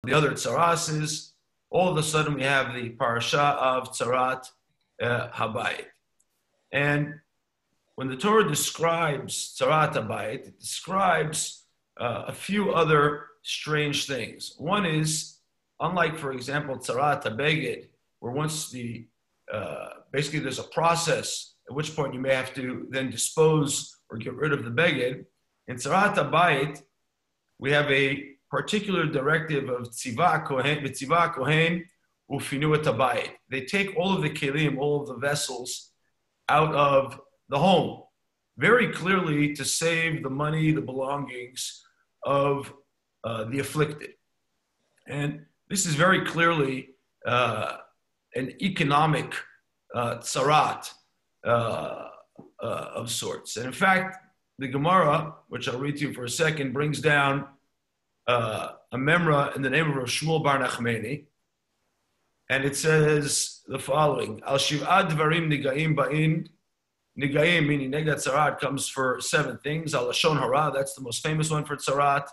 the other tzaras is, all of a sudden we have the parasha of tzarat habayit. And when the Torah describes tzarat habayit, it describes a few other strange things. One is, unlike, for example, tzarat habeged, where once basically there's a process at which point you may have to then dispose or get rid of the beged. In tzarat habayit, we have a particular directive of tzivah kohen ufinu et habayit. They take all of the kelim, all of the vessels, out of the home, very clearly to save the money, the belongings of the afflicted. And this is very clearly an economic tzarat of sorts. And in fact, the Gemara, which I'll read to you for a second, brings down a memra in the name of Rav Shmuel Bar Nachmani, and it says the following: Al shiv'ad dvarim nigaim ba'in. Nigaim, meaning nega tzarat, comes for 7 things. Al lashon hara, that's the most famous one for tzarat.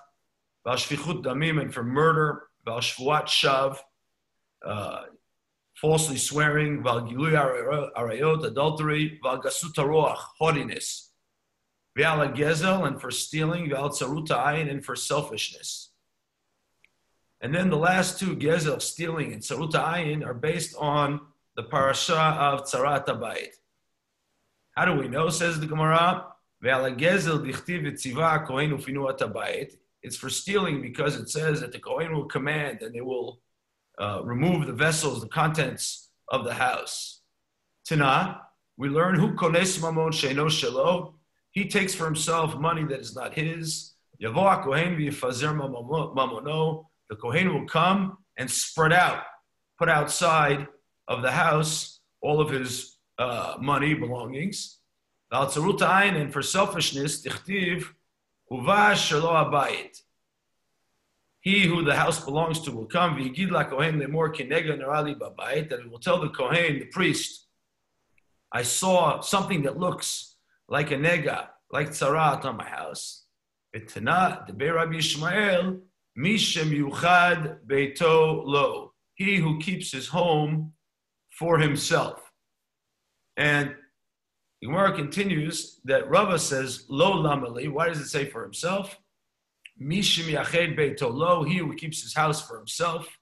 Val shfichut damim, and for murder. Val shvuat shav, falsely swearing. Val gilui arayot, adultery. Val gasut haroach, haughtiness. V'al gezel, and for stealing. V'al tzarut ha'ayin, and for selfishness. And then the last 2, gezel, stealing, and tzarut ha'ayin, are based on the parasha of tzarat habayit. How do we know? Says the Gemara, V'al gezel dichtiv v'tzivah kohen ufinu et habayit. It's for stealing because it says that the kohen will command and they will remove the vessels, the contents of the house. Tana, we learn who kones mamon sheino shelo. He takes for himself money that is not his. Yavo kohen v'yifazer mamono. The kohen will come and spread out, put outside of the house all of his money, belongings. And for selfishness, tichtiv uva shelo habayit. He who the house belongs to will come, v'yigid la kohen lemor kinega nerali babayit, that he will tell the kohen, the priest, I saw something that looks like a nega, like tzarat on my house. Etana deber Rabbi Yishmael, mishem yuchad beito lo. He who keeps his home for himself. And the Gemara continues that Rava says, lo lamali. Why does it say for himself? Mishim yached beito lo, he who keeps his house for himself.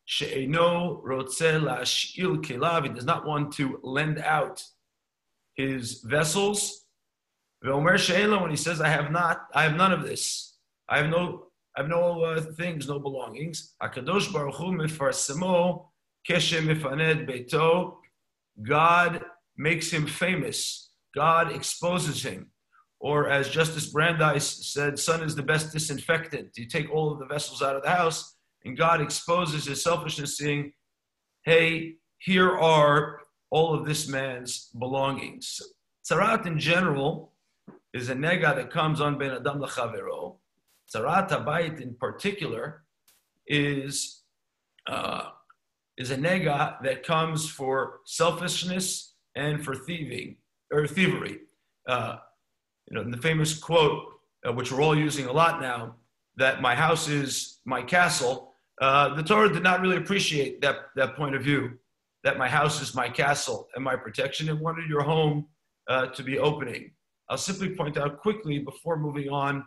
She'eno rotze la'ash'il kelav, he does not want to lend out his vessels. Ve'omer she'elo, when he says, I have none of this. I have no things, no belongings. HaKadosh Baruch Hu mifarsemo keshe mifaned beito. God makes him famous. God exposes him. Or as Justice Brandeis said, sun is the best disinfectant. You take all of the vessels out of the house, and God exposes his selfishness, saying, hey, here are all of this man's belongings. Tzarat in general is a nega that comes on ben adam l'chavero. Tzarat habayit in particular is a nega that comes for selfishness and for thievery. In the famous quote, which we're all using a lot now, that my house is my castle, the Torah did not really appreciate that point of view, that my house is my castle and my protection. It wanted your home to be opening. I'll simply point out quickly before moving on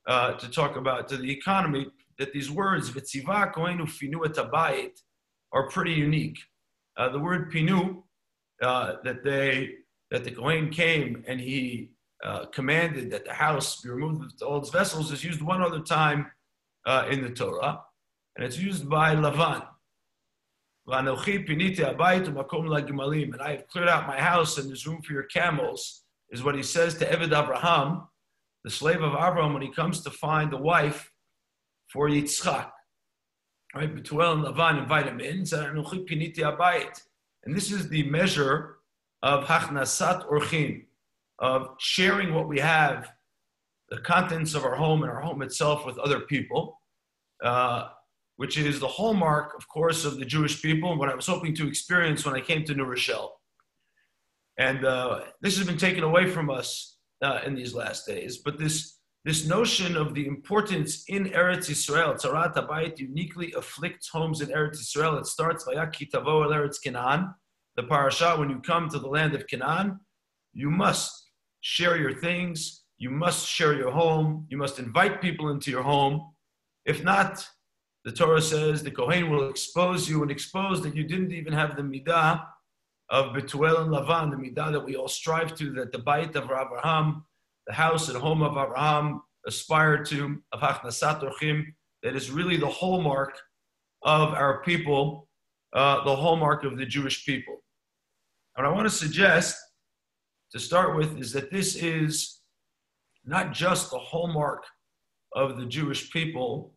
to talk about the economy, that these words, v'tzivah kohen ufinu et habayit, are pretty unique. The word pinu, that the Kohen came and he commanded that the house be removed with all its vessels, is used one other time in the Torah, and it's used by Lavan. And I have cleared out my house and there's room for your camels, is what he says to Eved Abraham, the slave of Abraham, when he comes to find a wife for Yitzchak. Right? Betuel and Lavan invite him in, and this is the measure of hachnasat orchim, of sharing what we have, the contents of our home and our home itself with other people, which is the hallmark, of course, of the Jewish people, and what I was hoping to experience when I came to New Rochelle. And this has been taken away from us in these last days, but this this notion of the importance in Eretz Yisrael, Tzarat Habayit uniquely afflicts homes in Eretz Yisrael. It starts Vayaki Tavo El Eretz Canaan, the parasha. When you come to the land of Canaan, you must share your things. You must share your home. You must invite people into your home. If not, the Torah says the Kohen will expose you, and expose that you didn't even have the midah of Betuel and Lavan, the midah that we all strive to, that the Bayit of Abraham, the house and home of Abraham, aspired to, of Hachnasat Orchim, that is really the hallmark of our people, the hallmark of the Jewish people. What I want to suggest to start with is that this is not just the hallmark of the Jewish people,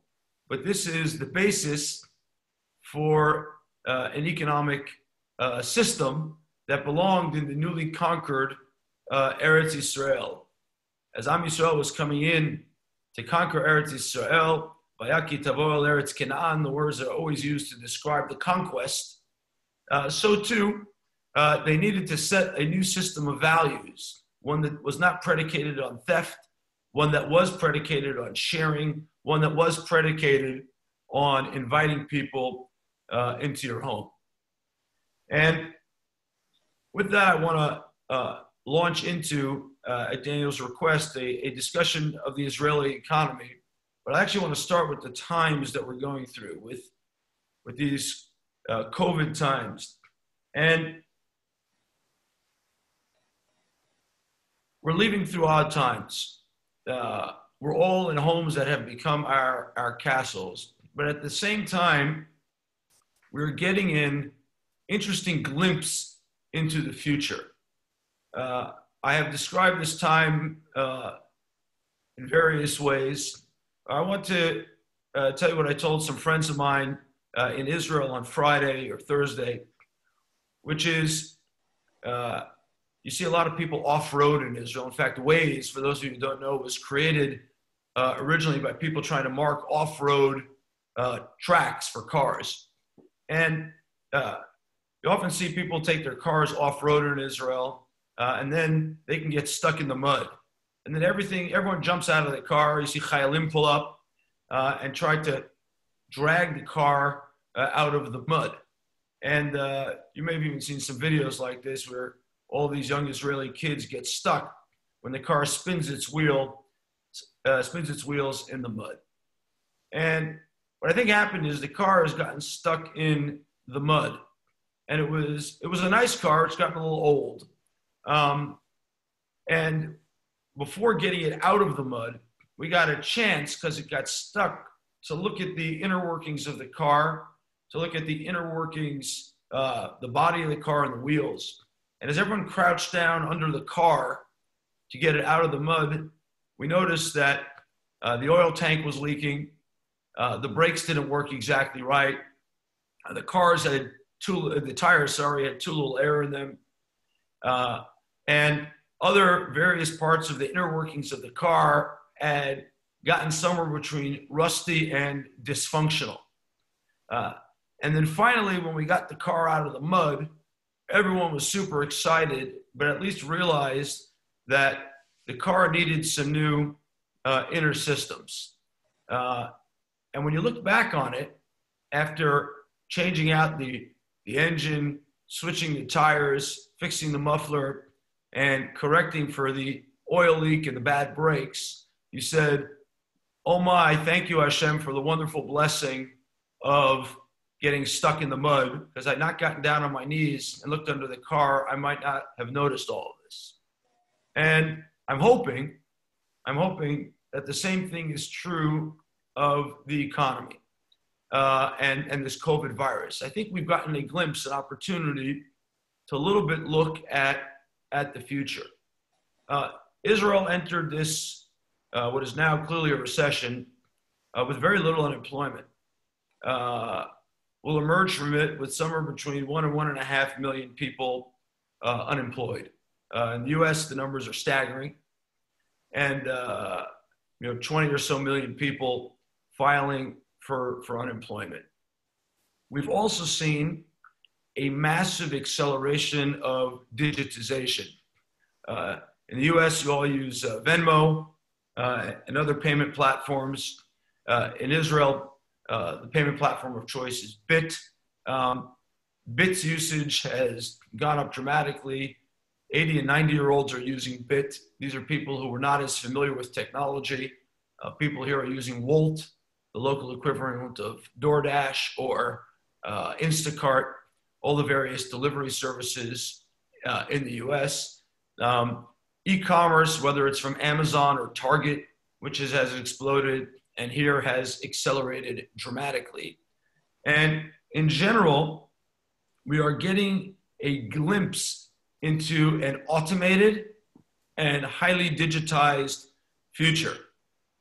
but this is the basis for an economic system that belonged in the newly conquered Eretz Yisrael. As Am Yisrael was coming in to conquer Eretz Yisrael, Vayaki Tavo El Eretz Canaan, the words are always used to describe the conquest. So too, they needed to set a new system of values, one that was not predicated on theft, one that was predicated on sharing, one that was predicated on inviting people into your home. And with that, I want to launch into, at Daniel's request, a discussion of the Israeli economy. But I actually want to start with the times that we're going through, with these COVID times. And we're living through odd times. We're all in homes that have become our castles. But at the same time, we're getting an interesting glimpse into the future. I have described this time in various ways. I want to tell you what I told some friends of mine in Israel on Friday or Thursday, which is you see a lot of people off-road in Israel. In fact, Waze, for those of you who don't know, was created originally by people trying to mark off-road tracks for cars. And you often see people take their cars off-road in Israel, and then they can get stuck in the mud. And then everyone jumps out of the car. You see Chayalim pull up and try to drag the car out of the mud. And you may have even seen some videos like this where all these young Israeli kids get stuck when the car spins its wheels in the mud. And what I think happened is the car has gotten stuck in the mud. And it was a nice car. It's gotten a little old. And before getting it out of the mud, we got a chance, because it got stuck, to look at the inner workings of the car, to look at the inner workings, the body of the car and the wheels. And as everyone crouched down under the car to get it out of the mud, we noticed that the oil tank was leaking. The brakes didn't work exactly right. The tires had too little air in them. And other various parts of the inner workings of the car had gotten somewhere between rusty and dysfunctional. And then finally, when we got the car out of the mud, everyone was super excited, but at least realized that the car needed some new inner systems. And when you look back on it, after changing out the engine, switching the tires, fixing the muffler, and correcting for the oil leak and the bad brakes, you said, oh my, thank you, Hashem, for the wonderful blessing of getting stuck in the mud, because I'd not gotten down on my knees and looked under the car, I might not have noticed all of this. And I'm hoping that the same thing is true of the economy and this COVID virus. I think we've gotten a glimpse, an opportunity to a little bit look at the future. Israel entered this, what is now clearly a recession, with very little unemployment. We'll emerge from it with somewhere between 1 and 1.5 million people unemployed. In the U.S., the numbers are staggering, and 20 or so million people filing for unemployment. We've also seen a massive acceleration of digitization. In the U.S., you all use Venmo. and other payment platforms. In Israel, the payment platform of choice is Bit. Bit's usage has gone up dramatically. 80 and 90-year-olds are using Bit. These are people who were not as familiar with technology. People here are using Wolt, the local equivalent of DoorDash or Instacart, all the various delivery services in the US. E-commerce, whether it's from Amazon or Target, which has exploded and here has accelerated dramatically. And in general, we are getting a glimpse into an automated and highly digitized future.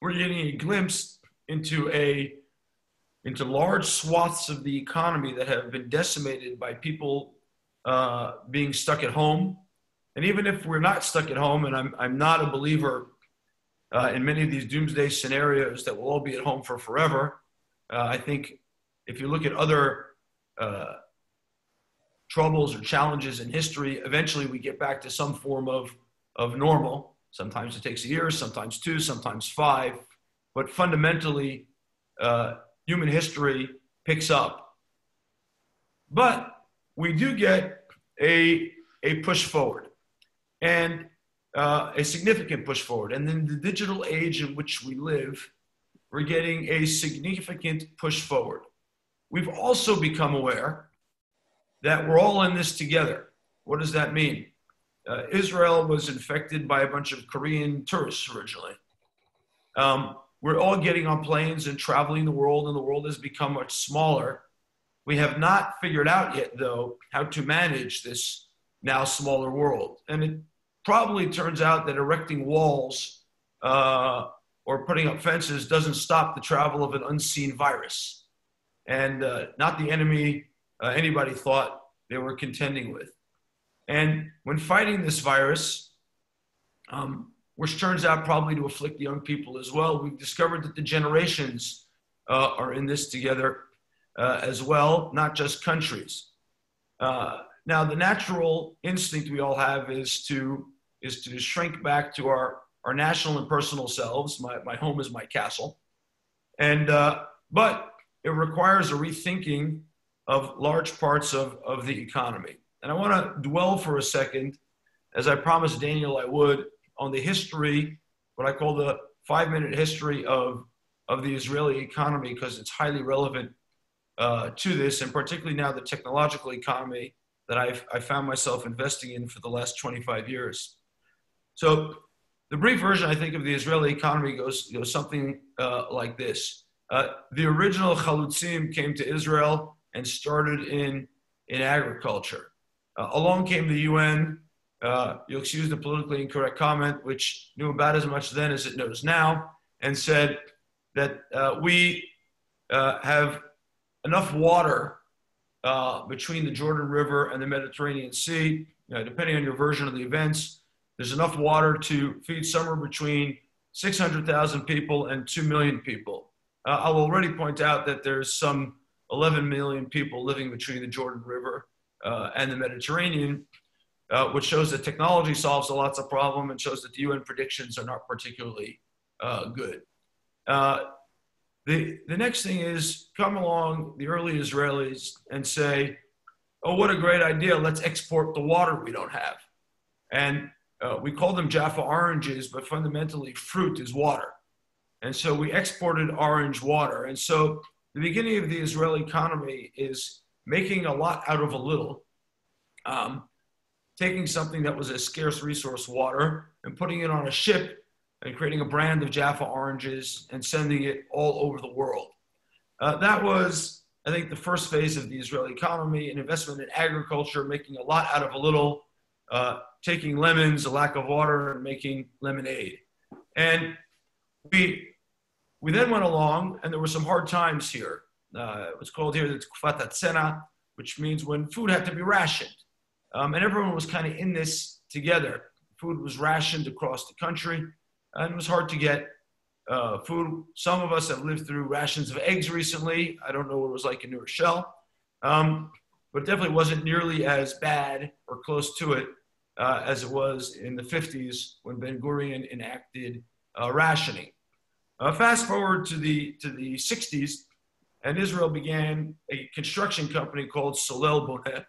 We're getting a glimpse into large swaths of the economy that have been decimated by people being stuck at home. And even if we're not stuck at home, and I'm not a believer in many of these doomsday scenarios that we'll all be at home for forever, I think if you look at other troubles or challenges in history, eventually we get back to some form of normal. Sometimes it takes a year, sometimes 2, sometimes 5, but fundamentally, human history picks up. But we do get a push forward, and a significant push forward. And in the digital age in which we live, we're getting a significant push forward. We've also become aware that we're all in this together. What does that mean? Israel was infected by a bunch of Korean tourists originally. We're all getting on planes and traveling the world, and the world has become much smaller. We have not figured out yet, though, how to manage this now smaller world. And it probably turns out that erecting walls or putting up fences doesn't stop the travel of an unseen virus, and not the enemy anybody thought they were contending with. And when fighting this virus, which turns out probably to afflict young people as well, we've discovered that the generations are in this together as well, not just countries. Now, the natural instinct we all have is to shrink back to our national and personal selves. My home is my castle. And, but it requires a rethinking of large parts of the economy. And I want to dwell for a second, as I promised Daniel I would, on the history, what I call the 5-minute history of the Israeli economy, because it's highly relevant to this, and particularly now the technological economy that I found myself investing in for the last 25 years. So the brief version, I think, of the Israeli economy goes something like this. The original Chalutzim came to Israel and started in agriculture. Along came the UN. You'll excuse the politically incorrect comment, which knew about as much then as it knows now, and said that we have enough water between the Jordan River and the Mediterranean Sea. Depending on your version of the events, there's enough water to feed somewhere between 600,000 people and 2 million people. I'll already point out that there's some 11 million people living between the Jordan River and the Mediterranean, which shows that technology solves lots of problems and shows that the UN predictions are not particularly good. The next thing is come along the early Israelis and say, oh, what a great idea. Let's export the water we don't have. And we call them Jaffa oranges, but fundamentally fruit is water. And so we exported orange water. And so the beginning of the Israeli economy is making a lot out of a little, taking something that was a scarce resource, water, and putting it on a ship and creating a brand of Jaffa oranges and sending it all over the world. That was, I think, the first phase of the Israeli economy, an investment in agriculture, making a lot out of a little, taking lemons, a lack of water, and making lemonade. And we then went along, and there were some hard times here. It was called here the Tqufat HaTzena, which means when food had to be rationed. And everyone was kind of in this together. Food was rationed across the country, and it was hard to get food. Some of us have lived through rations of eggs recently. I don't know what it was like in New Rochelle, but it definitely wasn't nearly as bad or close to it as it was in the 50s when Ben Gurion enacted rationing. Fast forward to the 60s, and Israel began a construction company called Solel Boneh.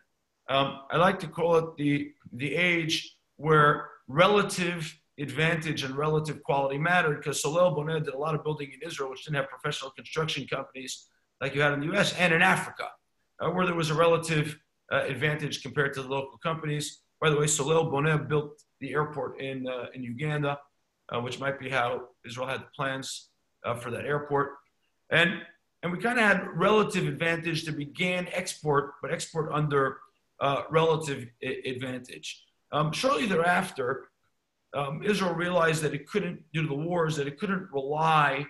I like to call it the age where relative advantage and relative quality mattered, because Solel Boneh did a lot of building in Israel, which didn't have professional construction companies like you had in the US, and in Africa, where there was a relative advantage compared to the local companies. By the way, Solel Boneh built the airport in Uganda, which might be how Israel had the plans for that airport. And we kind of had relative advantage to begin export, but export under relative advantage. Shortly thereafter, Israel realized that it couldn't, due to the wars, that it couldn't rely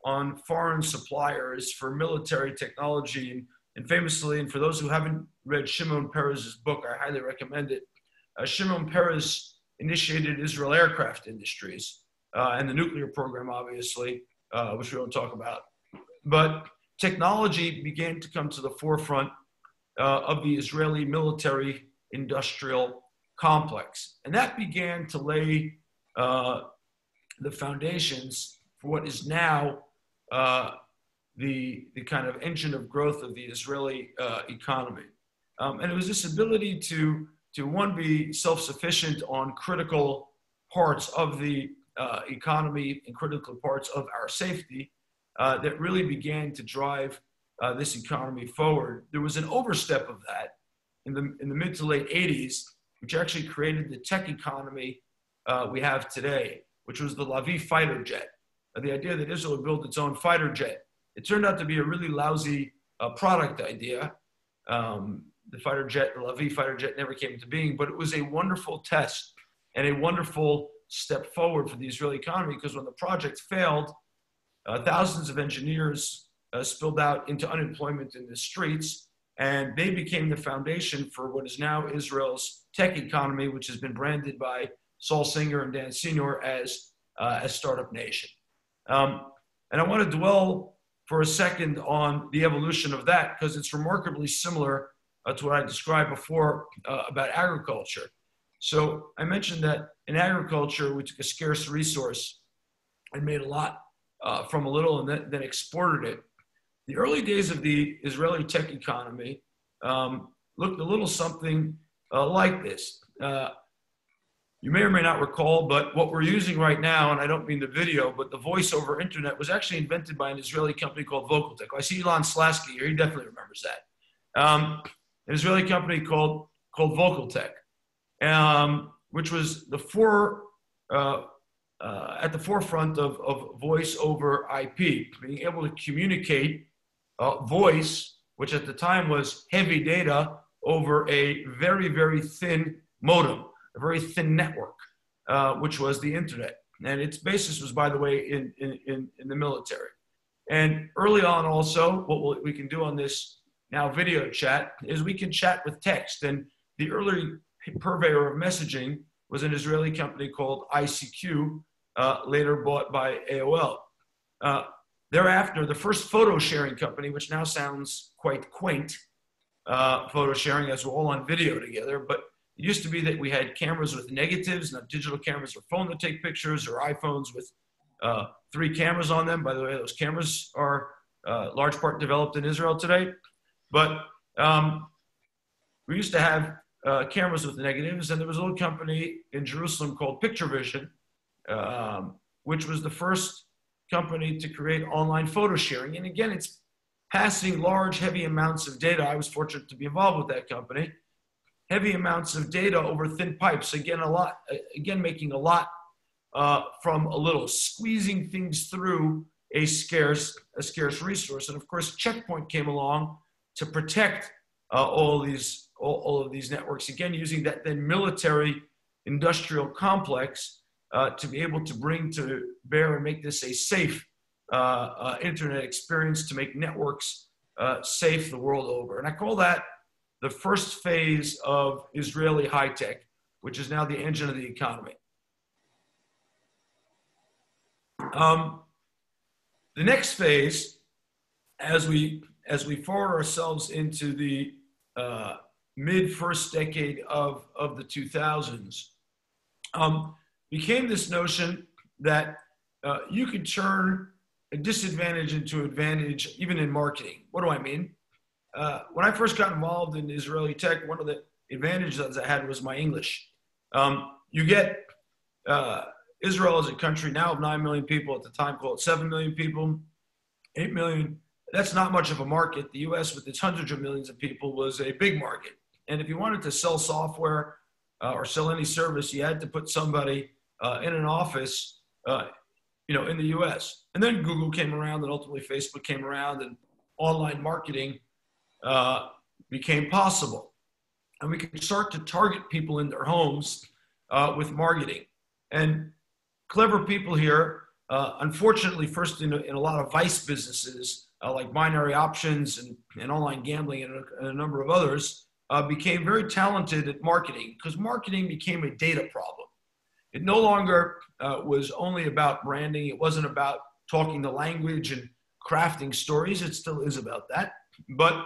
on foreign suppliers for military technology. And famously, and for those who haven't read Shimon Peres's book, I highly recommend it. Shimon Peres initiated Israel Aircraft Industries and the nuclear program, obviously, which we won't talk about. But technology began to come to the forefront of the Israeli military industrial complex. And that began to lay the foundations for what is now the kind of engine of growth of the Israeli economy. And it was this ability to one, be self-sufficient on critical parts of the economy and critical parts of our safety that really began to drive this economy forward. There was an overstep of that in the mid to late 80s, which actually created the tech economy we have today, which was the Lavi fighter jet. The idea that Israel would build its own fighter jet. It turned out to be a really lousy product idea. The fighter jet, the Lavi fighter jet, never came into being, but it was a wonderful test and a wonderful step forward for the Israeli economy, because when the project failed, thousands of engineers spilled out into unemployment in the streets, and they became the foundation for what is now Israel's tech economy, which has been branded by Saul Singer and Dan Senor as Startup Nation. And I want to dwell for a second on the evolution of that, because it's remarkably similar to what I described before about agriculture. So I mentioned that in agriculture, we took a scarce resource and made a lot from a little, and then exported it. The early days of the Israeli tech economy looked a little something like this. You may or may not recall, but what we're using right now, and I don't mean the video, but the voice over internet was actually invented by an Israeli company called Vocaltech. I see Elon Slasky here, he definitely remembers that. An Israeli company called Vocaltech, which was at the forefront of voice over IP, being able to communicate voice, which at the time was heavy data, over a very, very thin modem, a very thin network, which was the internet. And its basis was, by the way, in the military. And early on also, what we can do on this now video chat is we can chat with text. And the early purveyor of messaging was an Israeli company called ICQ, later bought by AOL. Thereafter, the first photo sharing company, which now sounds quite quaint, photo sharing as we're all on video together, but it used to be that we had cameras with negatives, not digital cameras or phone to take pictures, or iPhones with 3 cameras on them. By the way, those cameras are large part developed in Israel today. But we used to have cameras with negatives, and there was a little company in Jerusalem called Picture Vision, which was the first company to create online photo sharing. And again, it's passing large, heavy amounts of data. I was fortunate to be involved with that company. Heavy amounts of data over thin pipes. Again, making a lot from a little, squeezing things through a scarce resource. And of course, Checkpoint came along to protect all of these networks. Again, using that then military industrial complex to be able to bring to bear and make this a safe internet experience, to make networks safe the world over. And I call that the first phase of Israeli high tech, which is now the engine of the economy. The next phase, as we forward ourselves into the mid first decade of the 2000s, became this notion that you could turn a disadvantage into advantage, even in marketing. What do I mean? When I first got involved in Israeli tech, one of the advantages I had was my English. You get Israel as a country now of 9 million people, at the time called 7 million people, 8 million. That's not much of a market. The US, with its hundreds of millions of people, was a big market. And if you wanted to sell software or sell any service, you had to put somebody in an office, in the US. And then Google came around, and ultimately Facebook came around, and online marketing became possible. And we could start to target people in their homes with marketing. And clever people here, unfortunately, first in a lot of vice businesses, like binary options and online gambling and a number of others, became very talented at marketing, because marketing became a data problem. It no longer was only about branding. It wasn't about talking the language and crafting stories. It still is about that. But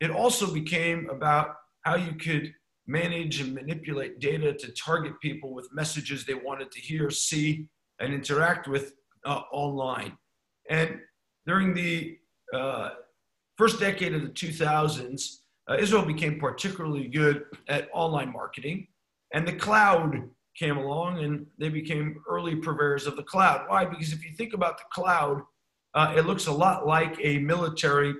it also became about how you could manage and manipulate data to target people with messages they wanted to hear, see, and interact with online. And during the first decade of the 2000s, Israel became particularly good at online marketing, and the cloud came along, and they became early purveyors of the cloud. Why? Because if you think about the cloud, it looks a lot like a military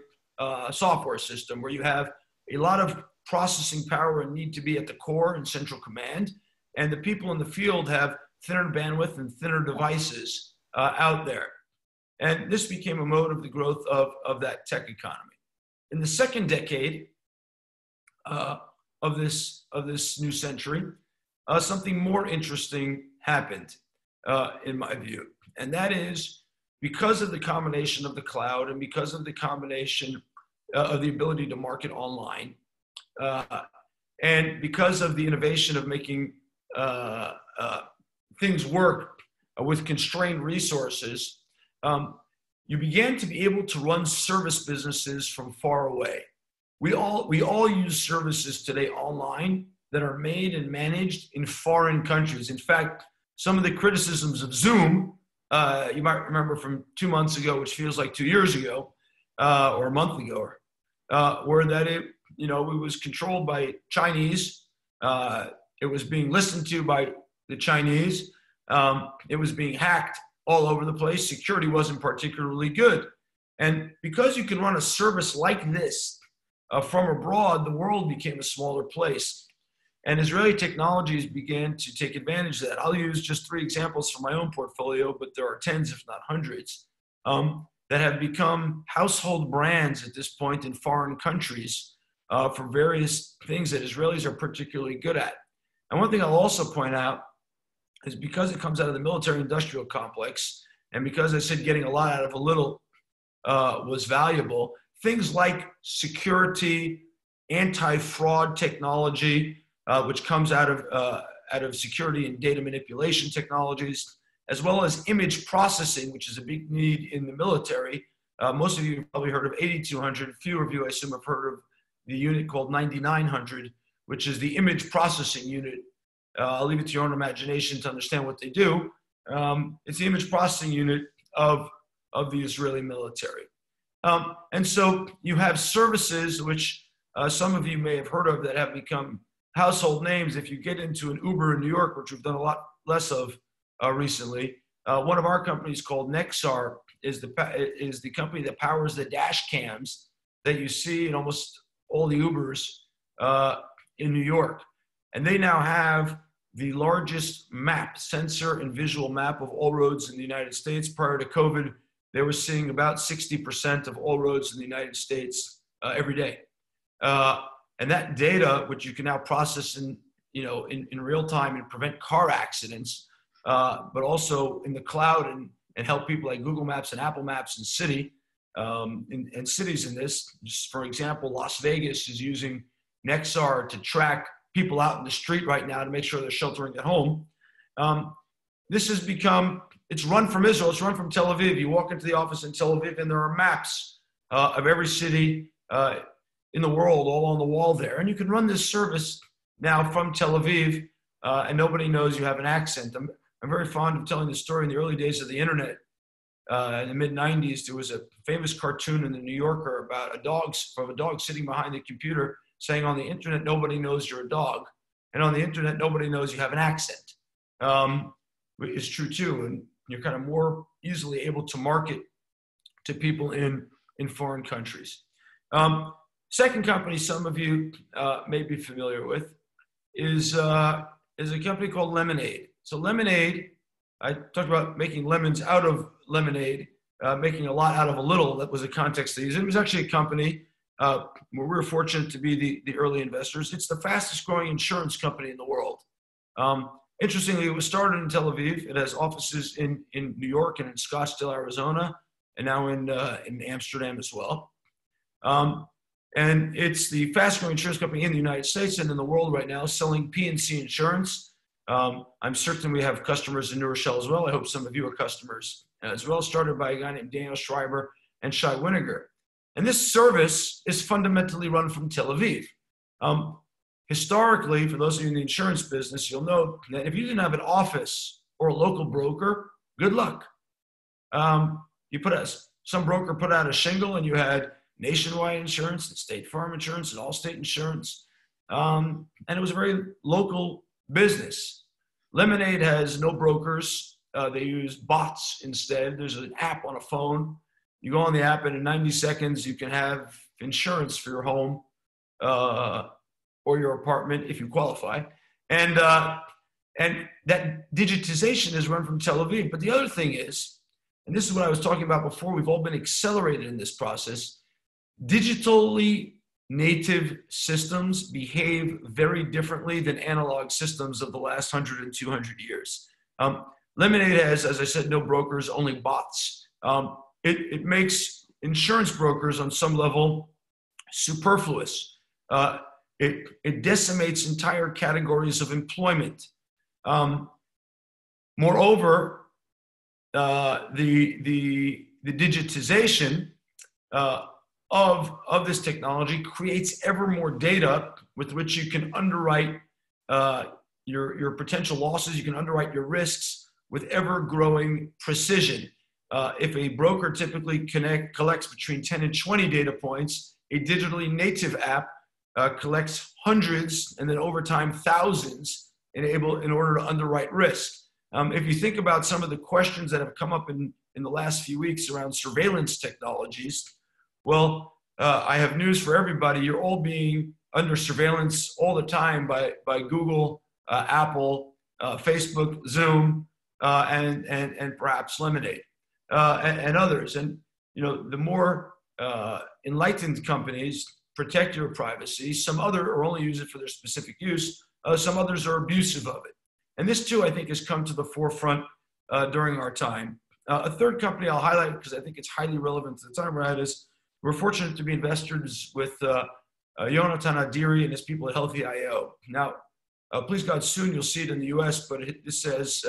software system, where you have a lot of processing power and need to be at the core and central command, and the people in the field have thinner bandwidth and thinner devices out there. And this became a mode of the growth of that tech economy. In the second decade of this new century, something more interesting happened, in my view. And that is, because of the combination of the cloud and because of the combination of the ability to market online, and because of the innovation of making things work with constrained resources, you began to be able to run service businesses from far away. We all use services today online that are made and managed in foreign countries. In fact, some of the criticisms of Zoom, you might remember from 2 months ago, which feels like 2 years ago, or a month ago, were that it was controlled by Chinese. It was being listened to by the Chinese. It was being hacked all over the place. Security wasn't particularly good. And because you can run a service like this from abroad, the world became a smaller place. And Israeli technologies began to take advantage of that. I'll use just 3 examples from my own portfolio, but there are tens, if not hundreds, that have become household brands at this point in foreign countries for various things that Israelis are particularly good at. And one thing I'll also point out is, because it comes out of the military-industrial complex, and because I said getting a lot out of a little was valuable, things like security, anti-fraud technology, which comes out of security and data manipulation technologies, as well as image processing, which is a big need in the military. Most of you have probably heard of 8200. Few of you, I assume, have heard of the unit called 9900, which is the image processing unit. I'll leave it to your own imagination to understand what they do. It's the image processing unit of the Israeli military. And so you have services which some of you may have heard of that have become household names. If you get into an Uber in New York, which we've done a lot less of recently, one of our companies called Nexar is the company that powers the dash cams that you see in almost all the Ubers in New York. And they now have the largest map, sensor and visual map of all roads in the United States. Prior to COVID, they were seeing about 60% of all roads in the United States every day. And that data, which you can now process in real time and prevent car accidents, but also in the cloud and help people like Google Maps and Apple Maps and cities in this. Just for example, Las Vegas is using Nexar to track people out in the street right now to make sure they're sheltering at home. This has become, it's run from Israel, it's run from Tel Aviv. You walk into the office in Tel Aviv and there are maps of every city in the world all on the wall there. And you can run this service now from Tel Aviv and nobody knows you have an accent. I'm very fond of telling the story. In the early days of the internet, in the mid-90s, there was a famous cartoon in the New Yorker about a dog sitting behind the computer saying, on the internet, nobody knows you're a dog. And on the internet, nobody knows you have an accent. It's true too. And you're kind of more easily able to market to people in foreign countries. Second company some of you may be familiar with is a company called Lemonade. So Lemonade, I talked about making lemons out of lemonade, making a lot out of a little. That was the context they used. It was actually a company where we were fortunate to be the early investors. It's the fastest growing insurance company in the world. Interestingly, it was started in Tel Aviv. It has offices in New York and in Scottsdale, Arizona, and now in Amsterdam as well. And it's the fastest growing insurance company in the United States and in the world right now, selling P&C insurance. I'm certain we have customers in New Rochelle as well. I hope some of you are customers as well, started by a guy named Daniel Schreiber and Shai Winiger. And this service is fundamentally run from Tel Aviv. Historically, for those of you in the insurance business, you'll know that if you didn't have an office or a local broker, good luck. Some broker put out a shingle and you had Nationwide Insurance and State Farm Insurance and Allstate Insurance. And it was a very local business. Lemonade has no brokers. They use bots instead. There's an app on a phone. You go on the app and in 90 seconds, you can have insurance for your home or your apartment if you qualify. And that digitization is run from Tel Aviv. But the other thing is, and this is what I was talking about before, we've all been accelerated in this process. Digitally native systems behave very differently than analog systems of the last 100 and 200 years. Lemonade has, as I said, no brokers, only bots. It makes insurance brokers on some level superfluous. It decimates entire categories of employment. Moreover, the digitization of this technology creates ever more data with which you can underwrite your potential losses. You can underwrite your risks with ever growing precision. If a broker typically collects between 10 and 20 data points, a digitally native app collects hundreds and then over time thousands in order to underwrite risk. If you think about some of the questions that have come up in the last few weeks around surveillance technologies, well, I have news for everybody. You're all being under surveillance all the time by Google, Apple, Facebook, Zoom, and perhaps Lemonade and others. And the more enlightened companies protect your privacy. Some other or only use it for their specific use. Some others are abusive of it. And this too, I think, has come to the forefront during our time. A third company I'll highlight because I think it's highly relevant to the time we're at is we're fortunate to be investors with Yonatan Adiri and his people at Healthy.io. Now, please God, soon you'll see it in the US, but this has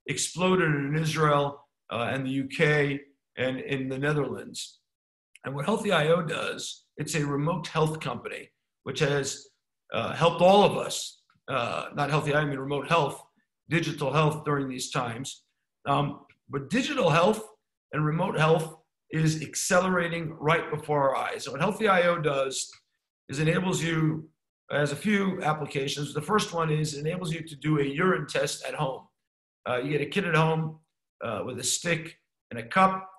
exploded in Israel and the UK and in the Netherlands. And what Healthy.io does, it's a remote health company, which has helped all of us, not Healthy.io, I mean remote health, digital health during these times. But digital health and remote health is accelerating right before our eyes. So what Healthy.io does is enables you, has a few applications. The first one is enables you to do a urine test at home. You get a kit at home with a stick and a cup.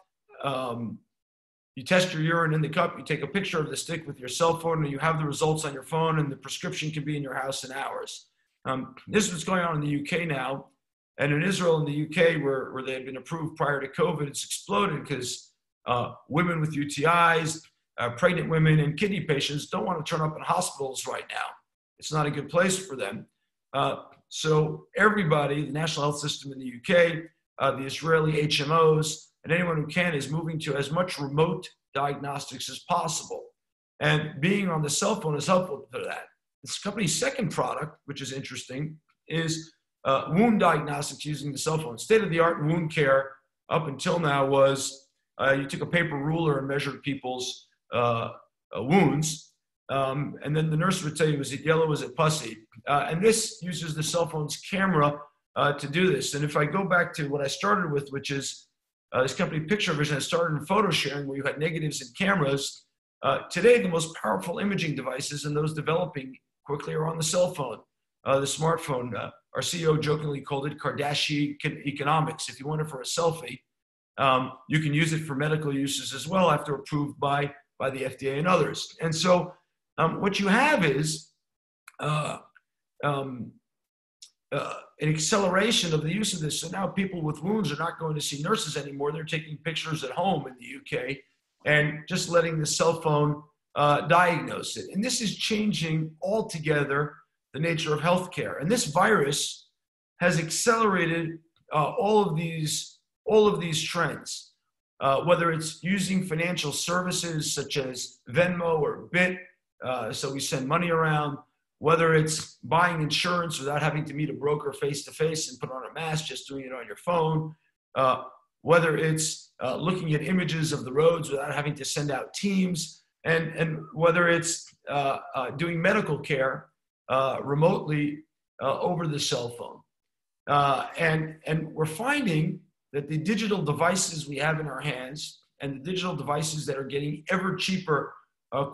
You test your urine in the cup, you take a picture of the stick with your cell phone, and you have the results on your phone, and the prescription can be in your house in hours. This is what's going on in the UK now. And in Israel and the UK, where they had been approved prior to COVID, it's exploded because women with UTIs, pregnant women, and kidney patients don't want to turn up in hospitals right now. It's not a good place for them. So everybody, the national health system in the UK, the Israeli HMOs, and anyone who can is moving to as much remote diagnostics as possible. And being on the cell phone is helpful for that. This company's second product, which is interesting, is wound diagnostics using the cell phone. State-of-the-art wound care up until now was you took a paper ruler and measured people's wounds. And then the nurse would tell you, is it yellow, is it pussy? And this uses the cell phone's camera to do this. And if I go back to what I started with, which is this company Picture Vision, that started in photo sharing where you had negatives and cameras. Today, the most powerful imaging devices and those developing quickly are on the cell phone, the smartphone. Our CEO jokingly called it Kardashian economics. If you want it for a selfie, you can use it for medical uses as well after approved by the FDA and others. And so what you have is an acceleration of the use of this. So now people with wounds are not going to see nurses anymore. They're taking pictures at home in the UK and just letting the cell phone diagnose it. And this is changing altogether the nature of healthcare. And this virus has accelerated all of these trends, whether it's using financial services such as Venmo or Bit, so we send money around, whether it's buying insurance without having to meet a broker face-to-face and put on a mask, just doing it on your phone, whether it's looking at images of the roads without having to send out teams, and whether it's doing medical care remotely over the cell phone. And we're finding that the digital devices we have in our hands and the digital devices that are getting ever cheaper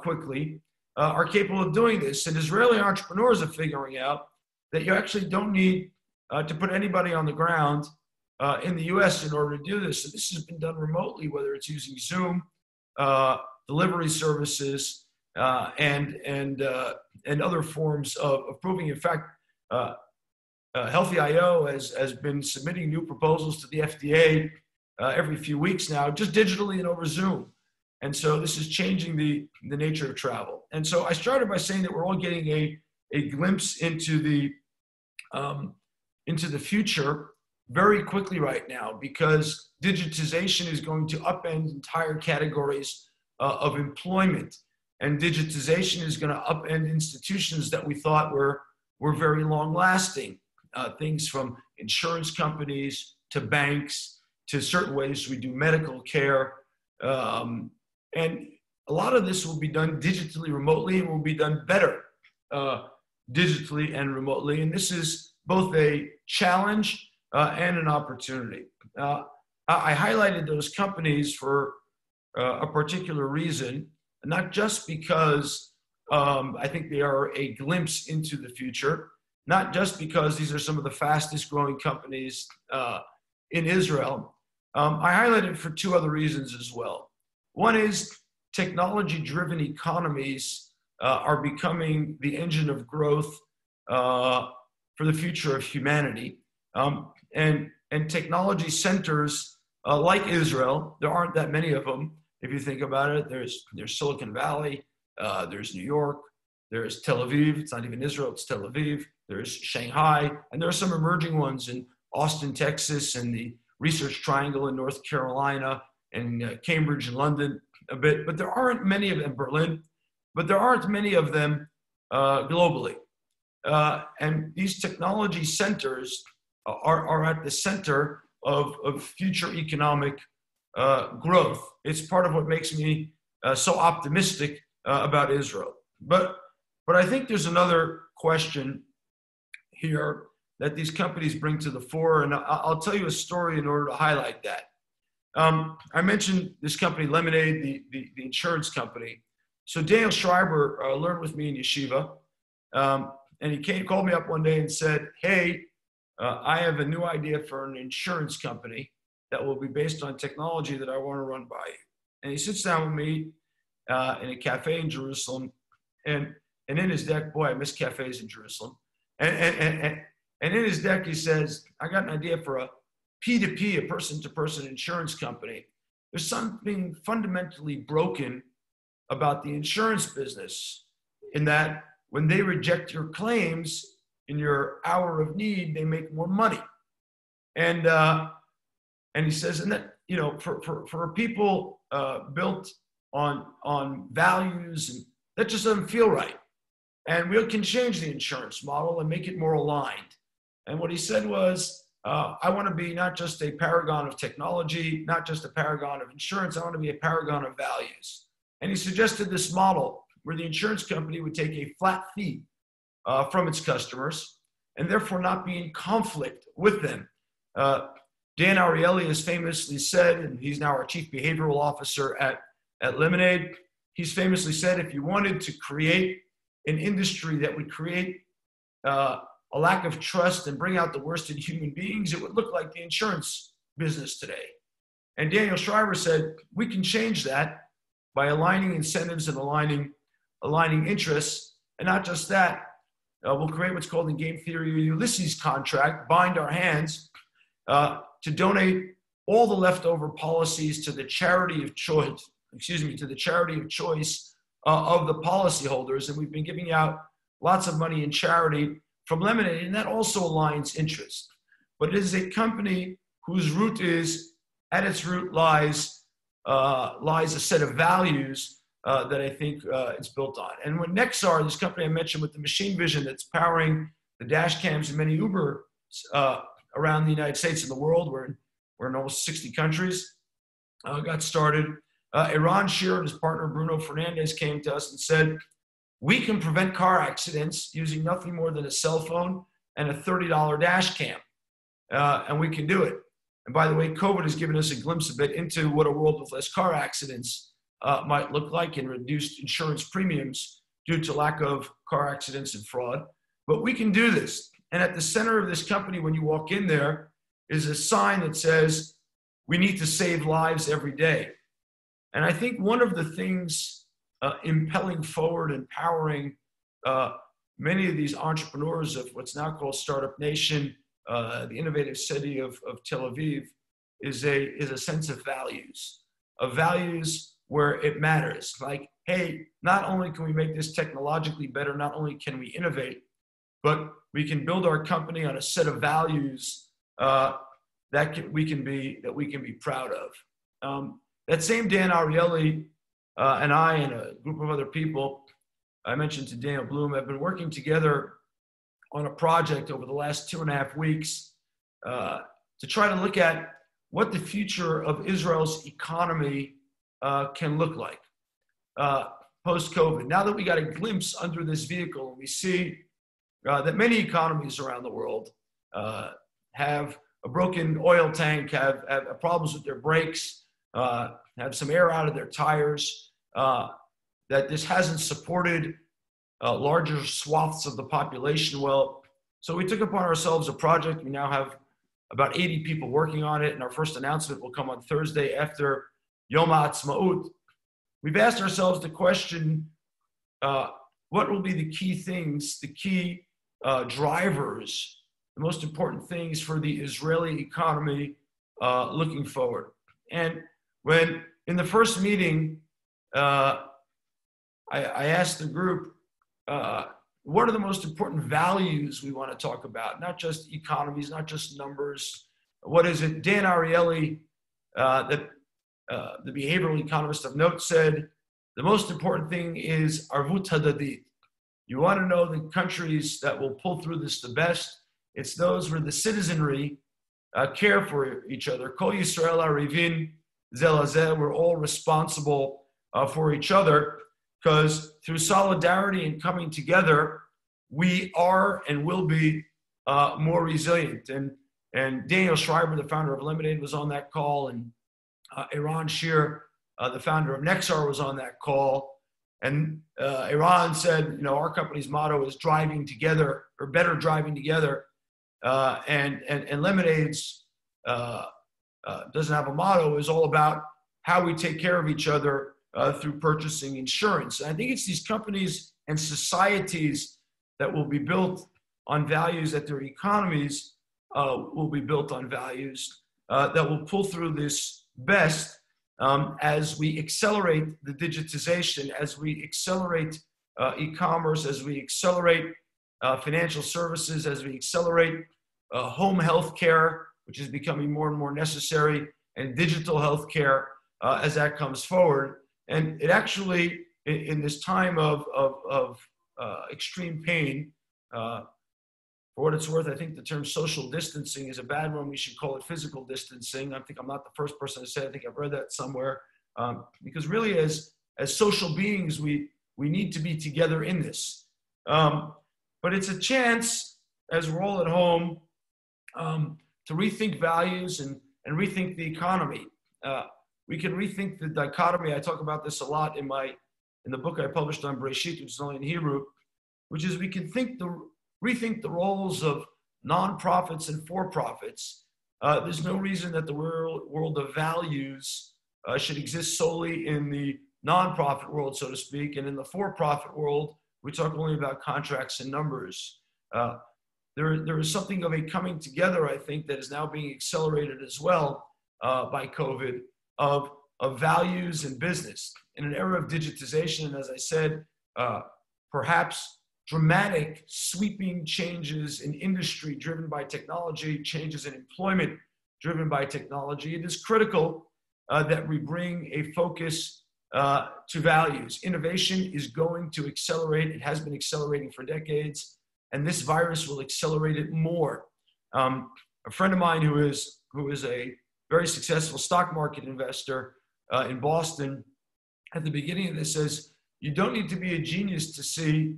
quickly are capable of doing this. And Israeli entrepreneurs are figuring out that you actually don't need to put anybody on the ground in the US in order to do this. So this has been done remotely, whether it's using Zoom, delivery services, and other forms of proving. In fact, Healthy.io has been submitting new proposals to the FDA every few weeks now, just digitally and over Zoom. And so this is changing the nature of travel. And so I started by saying that we're all getting a glimpse into the future very quickly right now, because digitization is going to upend entire categories of employment. And digitization is going to upend institutions that we thought were very long lasting. Things from insurance companies to banks to certain ways we do medical care. And a lot of this will be done digitally, remotely, and will be done better digitally and remotely. And this is both a challenge and an opportunity. I highlighted those companies for a particular reason, not just because I think they are a glimpse into the future, not just because these are some of the fastest growing companies in Israel. I highlighted it for two other reasons as well. One is technology-driven economies are becoming the engine of growth for the future of humanity. And technology centers like Israel, there aren't that many of them. If you think about it, there's Silicon Valley, there's New York, there's Tel Aviv. It's not even Israel, it's Tel Aviv. There's Shanghai, and there are some emerging ones in Austin, Texas, and the Research Triangle in North Carolina, and Cambridge and London a bit, but there aren't many of them, Berlin, but there aren't many of them globally. And these technology centers are at the center of future economic growth. It's part of what makes me so optimistic about Israel. But I think there's another question here that these companies bring to the fore, and I'll tell you a story in order to highlight that. I mentioned this company, Lemonade, the insurance company. So Daniel Schreiber learned with me in yeshiva, and he called me up one day and said, hey, I have a new idea for an insurance company that will be based on technology that I want to run by you. And he sits down with me in a cafe in Jerusalem, and in his deck, boy, I miss cafes in Jerusalem. And in his deck, he says, I got an idea for a P2P, a person-to-person insurance company. There's something fundamentally broken about the insurance business in that when they reject your claims in your hour of need, they make more money. And he says, and that, you know, for people built on values, and that just doesn't feel right. And we can change the insurance model and make it more aligned. And what he said was, I want to be not just a paragon of technology, not just a paragon of insurance, I want to be a paragon of values. And he suggested this model where the insurance company would take a flat fee from its customers, and therefore not be in conflict with them. Dan Ariely has famously said, and he's now our chief behavioral officer at Lemonade, he's famously said, if you wanted to create an industry that would create a lack of trust and bring out the worst in human beings, it would look like the insurance business today. And Daniel Schreiber said, we can change that by aligning incentives and aligning interests. And not just that, we'll create what's called in game theory a Ulysses contract, bind our hands to donate all the leftover policies to the charity of choice, of the policyholders. And we've been giving out lots of money in charity from Lemonade, and that also aligns interests. But it is a company whose at its root lies a set of values that I think it's built on. And when Nexar, this company I mentioned with the machine vision that's powering the dash cams in many Uber around the United States and the world, we're in almost 60 countries, got started, Eran Shear and his partner Bruno Fernandez came to us and said, we can prevent car accidents using nothing more than a cell phone and a $30 dash cam, and we can do it. And by the way, COVID has given us a glimpse a bit into what a world with less car accidents might look like, and reduced insurance premiums due to lack of car accidents and fraud. But we can do this. And at the center of this company, when you walk in there, is a sign that says, we need to save lives every day. And I think one of the things impelling forward and powering many of these entrepreneurs of what's now called Startup Nation, the innovative city of Tel Aviv, is a sense of values where it matters. Like, hey, not only can we make this technologically better, not only can we innovate, but we can build our company on a set of values that we can be proud of. That same Dan Ariely and I and a group of other people, I mentioned to Daniel Bloom, have been working together on a project over the last 2.5 weeks to try to look at what the future of Israel's economy can look like post-COVID. Now that we got a glimpse under this vehicle, we see that many economies around the world have a broken oil tank, have problems with their brakes, have some air out of their tires, that this hasn't supported larger swaths of the population well. So we took upon ourselves a project. We now have about 80 people working on it, and our first announcement will come on Thursday after Yom HaAtzmaut. We've asked ourselves the question, what will be the key things, the key drivers, the most important things for the Israeli economy looking forward? And when in the first meeting, I asked the group, what are the most important values we want to talk about? Not just economies, not just numbers. What is it? Dan Ariely, the behavioral economist of note, said, the most important thing is arvut hadadit. You want to know the countries that will pull through this the best? It's those where the citizenry care for each other. Kol Yisrael arivin zel hazeh. We're all responsible for each other, because through solidarity and coming together, we are and will be more resilient. And Daniel Schreiber, the founder of Lemonade, was on that call, and Eran Shear, the founder of Nexar, was on that call. And Eran said, our company's motto is driving together, or better driving together. And Lemonade's doesn't have a motto, is all about how we take care of each other through purchasing insurance. And I think it's these companies and societies that will be built on values, that their economies will be built on values that will pull through this best as we accelerate the digitization, as we accelerate e-commerce, as we accelerate financial services, as we accelerate home health care, which is becoming more and more necessary, and digital health care as that comes forward. And it actually, in this time of extreme pain, for what it's worth, I think the term social distancing is a bad one. We should call it physical distancing. I think I'm not the first person to say it. I think I've read that somewhere. Because really, as social beings, we need to be together in this. But it's a chance as we're all at home, to rethink values and rethink the economy. We can rethink the dichotomy. I talk about this a lot in the book I published on Bereshit, which is only in Hebrew, which is we can rethink the roles of nonprofits and for-profits. There's no reason that the world of values should exist solely in the nonprofit world, so to speak, and in the for-profit world, we talk only about contracts and numbers. There is something of a coming together, I think, that is now being accelerated as well by COVID of values and business. In an era of digitization, and as I said, perhaps dramatic, sweeping changes in industry driven by technology, changes in employment driven by technology, it is critical that we bring a focus to values. Innovation is going to accelerate. It has been accelerating for decades, and this virus will accelerate it more. A friend of mine who is a very successful stock market investor in Boston, at the beginning of this says, you don't need to be a genius to see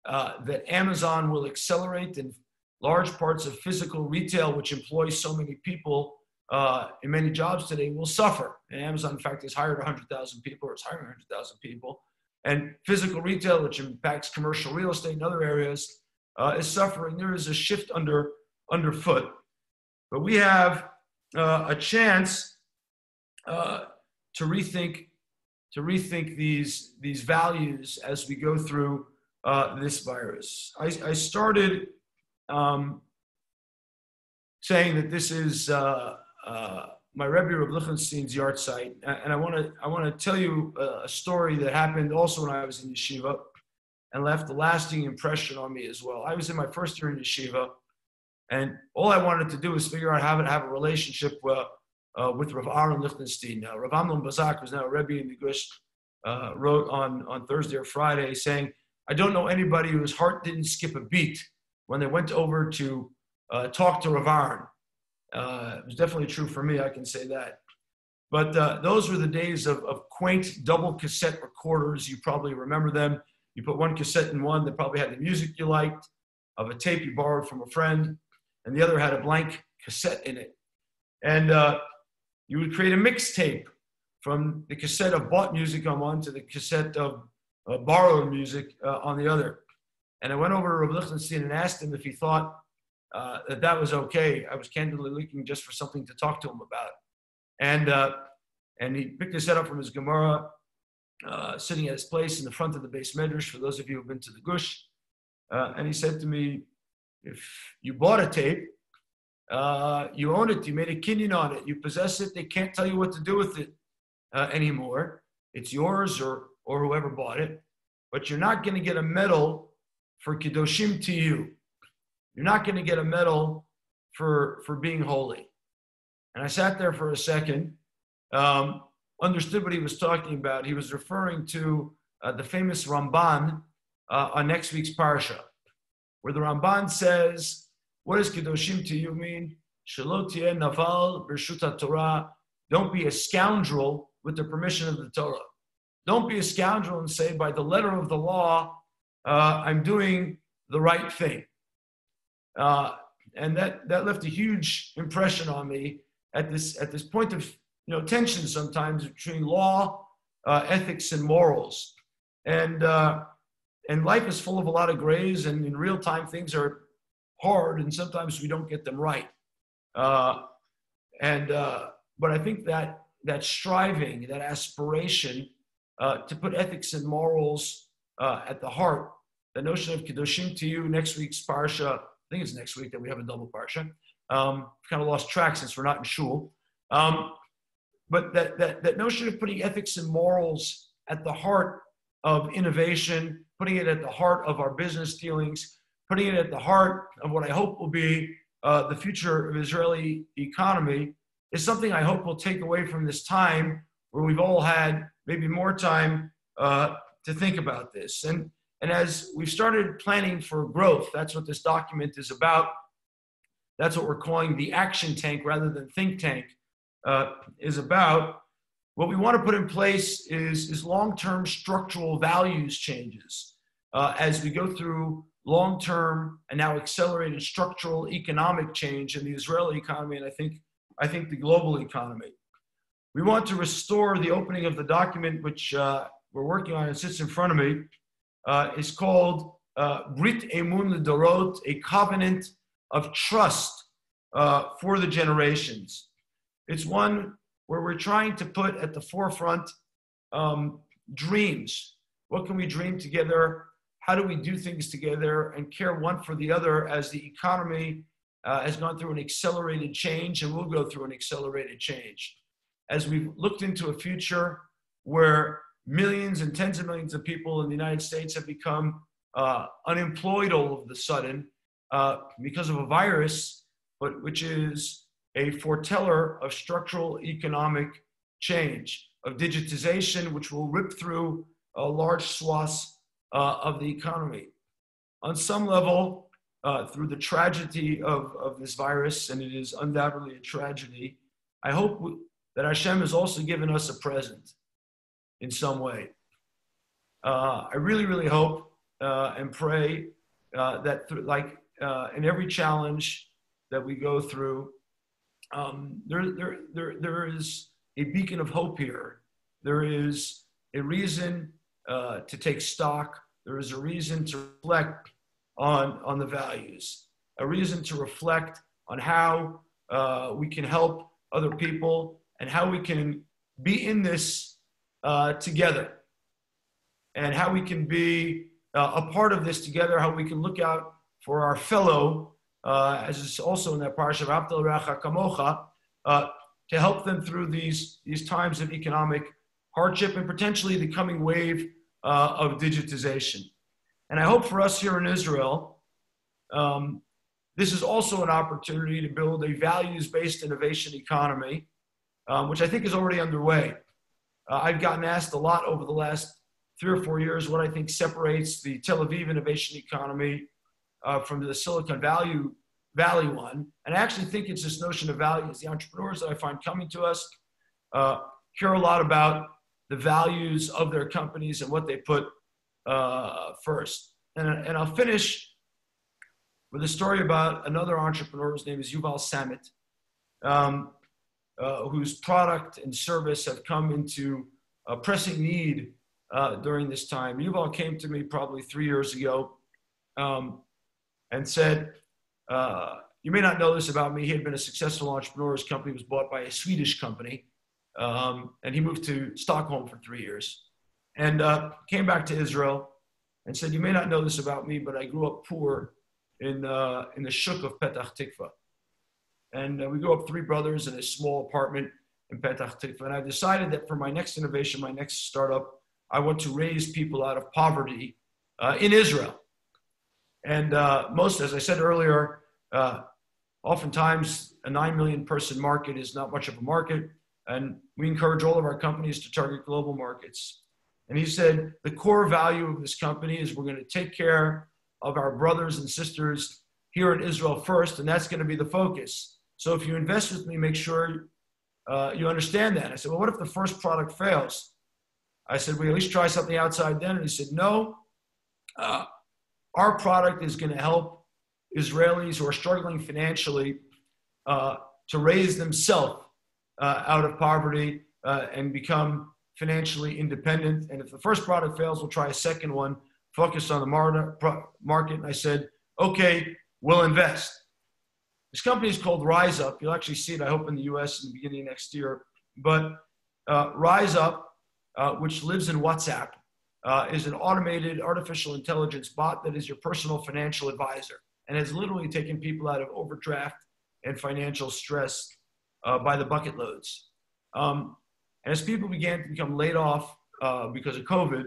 that Amazon will accelerate and large parts of physical retail, which employs so many people in many jobs today, will suffer. And Amazon, in fact, has hired 100,000 people, or is hiring 100,000 people. And physical retail, which impacts commercial real estate and other areas, is suffering. There is a shift underfoot. But we have a chance to rethink these values as we go through this virus. I started saying that this is my Rebbe Reb Lichtenstein's yard site, and I want to tell you a story that happened also when I was in yeshiva and left a lasting impression on me as well. I was in my first year in yeshiva, and all I wanted to do was figure out how to have a relationship with Rav Aaron Lichtenstein. Now, Rav Amnon Bazak, who's now a Rebbe in the Gush, wrote on Thursday or Friday saying, I don't know anybody whose heart didn't skip a beat when they went over to talk to Rav Aaron. It was definitely true for me, I can say that. But those were the days of quaint double cassette recorders. You probably remember them. You put one cassette in one that probably had the music you liked, of a tape you borrowed from a friend, and the other had a blank cassette in it. And you would create a mixtape from the cassette of bought music on one to the cassette of borrowed music on the other. And I went over to Rav Lichtenstein and asked him if he thought that was okay. I was candidly looking just for something to talk to him about. And he picked his head up from his Gemara, sitting at his place in the front of the base medrash, for those of you who have been to the Gush. And he said to me, if you bought a tape, you own it, you made a kinyan on it, you possess it, they can't tell you what to do with it anymore. It's yours or whoever bought it, but you're not going to get a medal for Kiddushim to you. You're not going to get a medal for being holy. And I sat there for a second, understood what he was talking about. He was referring to the famous Ramban on next week's Parsha, where the Ramban says, what does Kiddushim to you mean? Shelo tieh naval b'rshut Torah. Don't be a scoundrel with the permission of the Torah. Don't be a scoundrel and say, by the letter of the law, I'm doing the right thing. And that left a huge impression on me at this point of tension sometimes between law, ethics, and morals. And life is full of a lot of grays, and in real time things are hard, and sometimes we don't get them right. But I think that striving, that aspiration to put ethics and morals at the heart, the notion of Kiddushim to you, next week's Parsha, I think it's next week that we have a double Parsha. Kind of lost track since we're not in shul. But that notion of putting ethics and morals at the heart of innovation, putting it at the heart of our business dealings, putting it at the heart of what I hope will be the future of Israeli economy, is something I hope we'll take away from this time where we've all had maybe more time to think about this. And as we've started planning for growth, that's what this document is about. That's what we're calling the action tank rather than think tank is about. What we want to put in place is long-term structural values changes as we go through long-term and now accelerated structural economic change in the Israeli economy, and I think the global economy. We want to restore the opening of the document, which we're working on. It sits in front of me. Is called Brit Emun L'Dorot, a covenant of trust for the generations. It's one where we're trying to put at the forefront dreams. What can we dream together? How do we do things together and care one for the other as the economy has gone through an accelerated change and will go through an accelerated change? As we've looked into a future where millions and tens of millions of people in the United States have become unemployed all of a sudden because of a virus, but which is a foreteller of structural economic change, of digitization, which will rip through large swaths of the economy. On some level, through the tragedy of this virus, and it is undoubtedly a tragedy, I hope that Hashem has also given us a present in some way. I really, really hope and pray that in every challenge that we go through, there is a beacon of hope here. There is a reason to take stock. There is a reason to reflect on the values, a reason to reflect on how we can help other people and how we can be in this together, and how we can be a part of this together, how we can look out for our fellow, as is also in that parsha of Avdil Recha Kamocha, to help them through these times of economic hardship and potentially the coming wave of digitization. And I hope for us here in Israel, this is also an opportunity to build a values-based innovation economy, which I think is already underway. I've gotten asked a lot over the last 3 or 4 years what I think separates the Tel Aviv innovation economy from the Silicon Valley one. And I actually think it's this notion of values. The entrepreneurs that I find coming to us care a lot about the values of their companies and what they put first. And I'll finish with a story about another entrepreneur. His name is Yuval Samit, whose product and service have come into a pressing need during this time. Yuval came to me probably 3 years ago and said, you may not know this about me. He had been a successful entrepreneur. His company was bought by a Swedish company. And he moved to Stockholm for 3 years and came back to Israel and said, you may not know this about me, but I grew up poor in the shuk of Petach Tikva. And we grew up 3 brothers in a small apartment in Petach Tikva. And I decided that for my next innovation, my next startup, I want to raise people out of poverty in Israel. And as I said earlier, oftentimes a 9 million person market is not much of a market. And we encourage all of our companies to target global markets. And he said, the core value of this company is we're going to take care of our brothers and sisters here in Israel first, and that's going to be the focus. So if you invest with me, make sure you understand that. I said, well, what if the first product fails? I said, we at least try something outside then. And he said, no, our product is going to help Israelis who are struggling financially to raise themselves out of poverty and become financially independent. And if the first product fails, we'll try a second one, focus on the market. And I said, okay, we'll invest. This company is called Rise Up. You'll actually see it, I hope, in the US in the beginning of next year. But Rise Up, which lives in WhatsApp, is an automated artificial intelligence bot that is your personal financial advisor and has literally taken people out of overdraft and financial stress by the bucket loads. And as people began to become laid off because of COVID,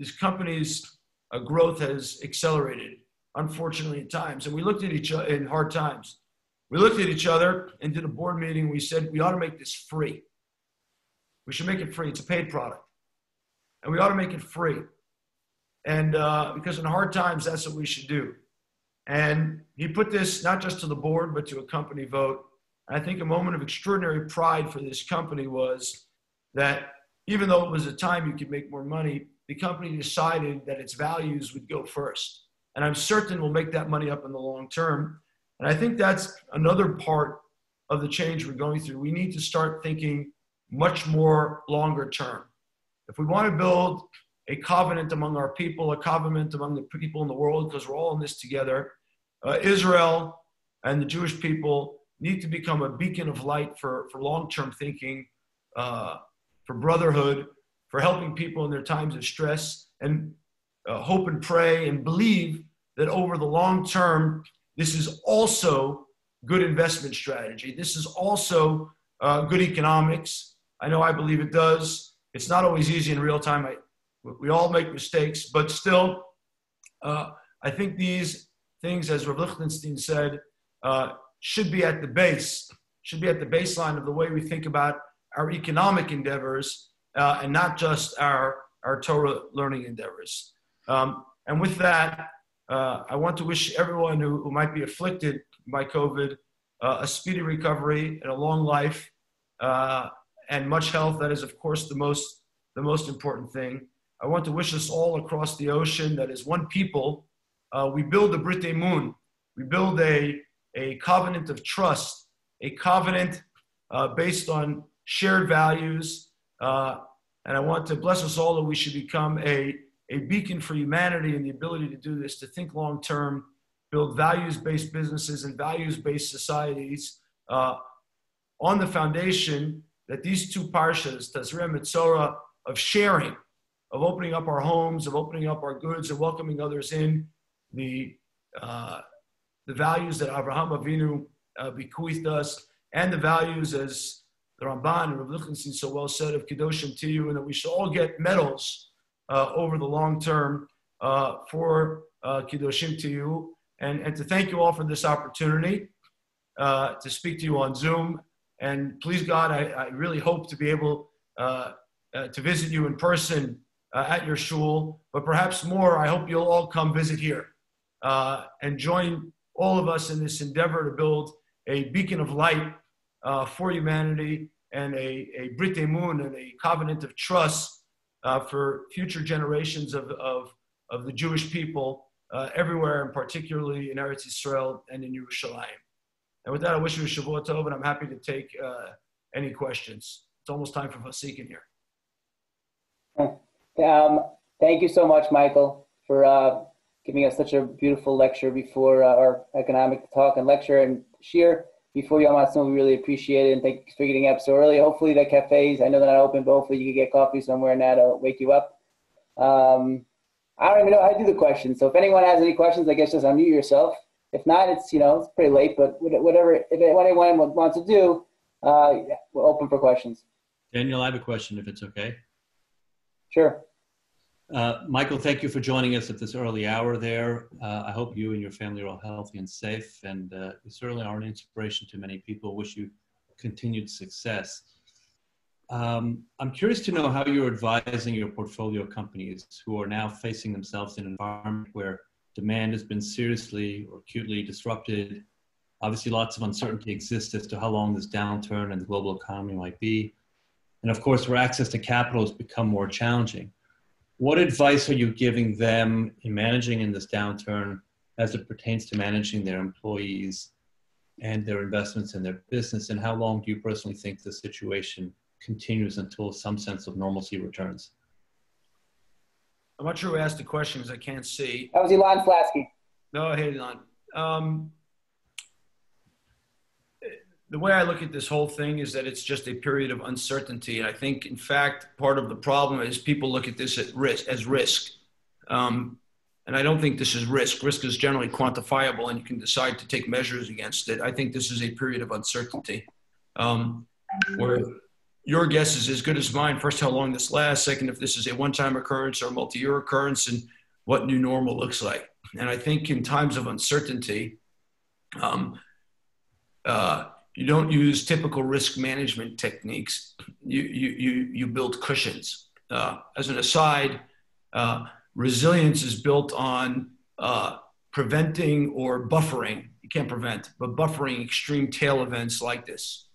this company's growth has accelerated, unfortunately, at times. And we looked at each other in hard times. We looked at each other and did a board meeting. We said, we ought to make this free. We should make it free. It's a paid product. And we ought to make it free. And because in hard times, that's what we should do. And he put this not just to the board, but to a company vote. And I think a moment of extraordinary pride for this company was that even though it was a time you could make more money, the company decided that its values would go first. and I'm certain we'll make that money up in the long term. And I think that's another part of the change we're going through. We need to start thinking much more longer term. If we want to build a covenant among our people, a covenant among the people in the world, because we're all in this together, Israel and the Jewish people need to become a beacon of light for long-term thinking, for brotherhood, for helping people in their times of stress, and hope and pray and believe that over the long term, this is also good investment strategy. This is also good economics. I know I believe it does. It's not always easy in real time. We all make mistakes, but still, I think these things, as Rav Lichtenstein said, should be at the baseline of the way we think about our economic endeavors and not just our Torah learning endeavors. And with that, I want to wish everyone who might be afflicted by COVID a speedy recovery and a long life and much health. That is, of course, the most important thing. I want to wish us all across the ocean that as one people, we build a Brit Emun. We build a covenant of trust, a covenant based on shared values. And I want to bless us all that we should become a beacon for humanity and the ability to do this, to think long term, build values-based businesses and values-based societies on the foundation that these two parshas, Tazria and Mitzorah, of sharing, of opening up our homes, of opening up our goods and welcoming others in, the values that Avraham Avinu bequeathed us, and the values, as the Ramban and Rav Lichtenstein so well said, of Kedoshim to you, and that we should all get medals over the long term for Kedoshim to you, and to thank you all for this opportunity to speak to you on Zoom. And please God, I really hope to be able to visit you in person at your shul, but perhaps more, I hope you'll all come visit here and join all of us in this endeavor to build a beacon of light for humanity and a Brit Emun and a covenant of trust for future generations of the Jewish people everywhere, and particularly in Eretz Yisrael and in Yerushalayim. And with that, I wish you a Shavua Tov, and I'm happy to take any questions. It's almost time for Vasikin here. Thank you so much, Michael, for giving us such a beautiful lecture before our economic talk and lecture and shir before Yom HaAtzmaut. We really appreciate it, and thank you for getting up so early. Hopefully the cafes, I know they're not open, but hopefully you can get coffee somewhere and that'll wake you up. I don't even know how to do the questions, so if anyone has any questions, I guess just unmute yourself. If not, it's it's pretty late, but whatever, if anyone wants to do, we're open for questions. Daniel, I have a question, if it's okay. Sure. Michael, thank you for joining us at this early hour there. I hope you and your family are all healthy and safe, and you certainly are an inspiration to many people. Wish you continued success. I'm curious to know how you're advising your portfolio companies who are now facing themselves in an environment where demand has been seriously or acutely disrupted. Obviously, lots of uncertainty exists as to how long this downturn in the global economy might be. And of course, where access to capital has become more challenging. What advice are you giving them in managing in this downturn as it pertains to managing their employees and their investments in their business? And how long do you personally think the situation continues until some sense of normalcy returns? I'm not sure who asked the question because I can't see. That was Elon Flasky. No, hey, Elon. The way I look at this whole thing is that it's just a period of uncertainty. And I think, in fact, part of the problem is people look at this as risk. And I don't think this is risk. Risk is generally quantifiable, and you can decide to take measures against it. I think this is a period of uncertainty where your guess is as good as mine. First, how long this lasts. Second, if this is a one-time occurrence or a multi-year occurrence, and what new normal looks like. And I think in times of uncertainty, you don't use typical risk management techniques. You build cushions. As an aside, resilience is built on preventing or buffering. You can't prevent, but buffering extreme tail events like this,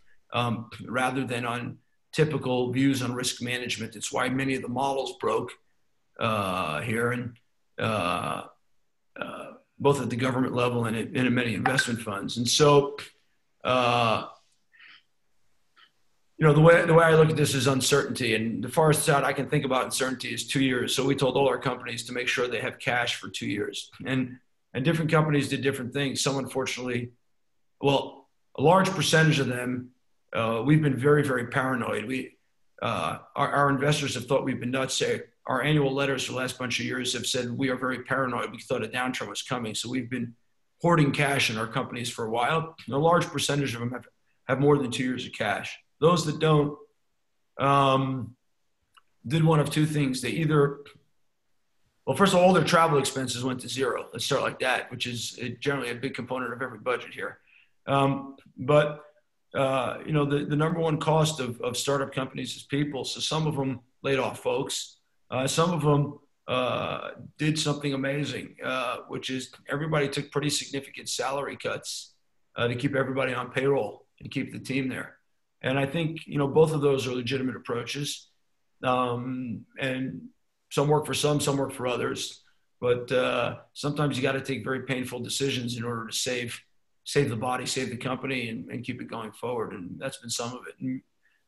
rather than on typical views on risk management. It's why many of the models broke here, and both at the government level and in many investment funds. And so, the way I look at this is uncertainty, and the farthest out I can think about uncertainty is 2 years. So we told all our companies to make sure they have cash for 2 years, and different companies did different things. Some, unfortunately, well, a large percentage of them, we've been very, very paranoid. Our investors have thought we've been nuts. Our annual letters for the last bunch of years have said we are very paranoid. We thought a downturn was coming, so we've been hoarding cash in our companies for a while. And a large percentage of them have more than 2 years of cash. Those that don't did one of two things. They either, well, first of all their travel expenses went to zero. Let's start like that, which is generally a big component of every budget here. But the number one cost of startup companies is people. So some of them laid off folks. Some of them did something amazing, which is everybody took pretty significant salary cuts to keep everybody on payroll and keep the team there. And I think, both of those are legitimate approaches. And some work for some work for others. But sometimes you got to take very painful decisions in order to save the body, save the company, and keep it going forward. And that's been some of it.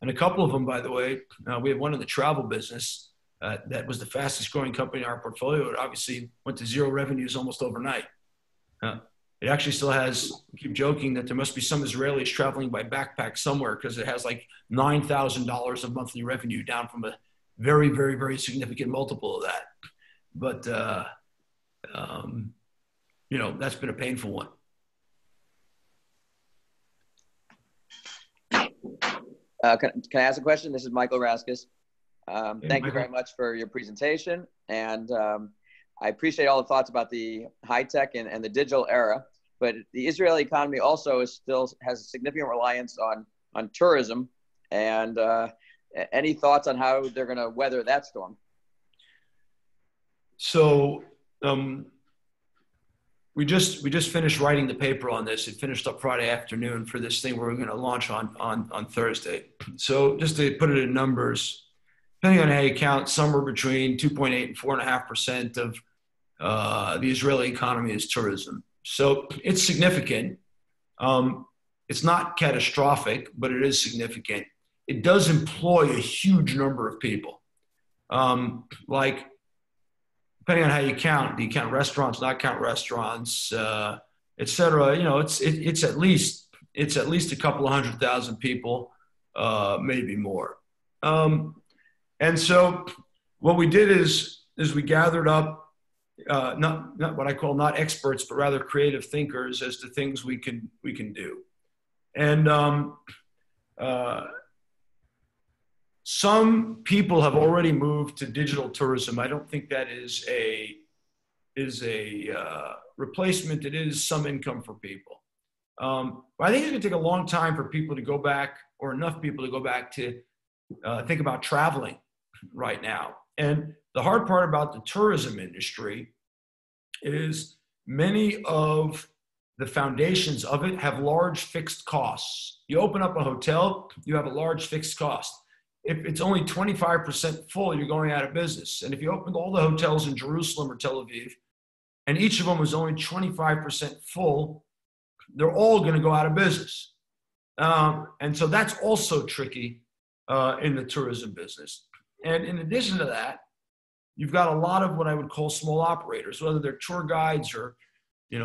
And a couple of them, by the way, we have one in the travel business that was the fastest growing company in our portfolio. It obviously went to zero revenues almost overnight. It actually still has, I keep joking that there must be some Israelis traveling by backpack somewhere because it has like $9,000 of monthly revenue, down from a very, very, very significant multiple of that. But, that's been a painful one. Can I ask a question? This is Michael Raskus. Thank you very Michael. much for your presentation. And I appreciate all the thoughts about the high tech and the digital era. But the Israeli economy also still has a significant reliance on tourism. And any thoughts on how they're going to weather that storm? So we just finished writing the paper on this. It finished up Friday afternoon for this thing we're going to launch on Thursday. So just to put it in numbers, depending on how you count, somewhere between 2.8 and 4.5% of the Israeli economy is tourism. So it's significant. It's not catastrophic, but it is significant. It does employ a huge number of people. Like, depending on how you count, do you count restaurants, not count restaurants, et cetera? It's at least a couple of 100,000 people, maybe more. And so what we did is we gathered up not what I call not experts, but rather creative thinkers as to things we can do. And some people have already moved to digital tourism. I don't think that is a replacement. It is some income for people. But I think it's going to take a long time for people to go back, or enough people to go back to think about traveling right now. And the hard part about the tourism industry is many of the foundations of it have large fixed costs. You open up a hotel, you have a large fixed cost. If it's only 25% full, you're going out of business. And if you opened all the hotels in Jerusalem or Tel Aviv, and each of them was only 25% full, they're all going to go out of business. And so that's also tricky in the tourism business. And in addition to that, you've got a lot of what I would call small operators, whether they're tour guides or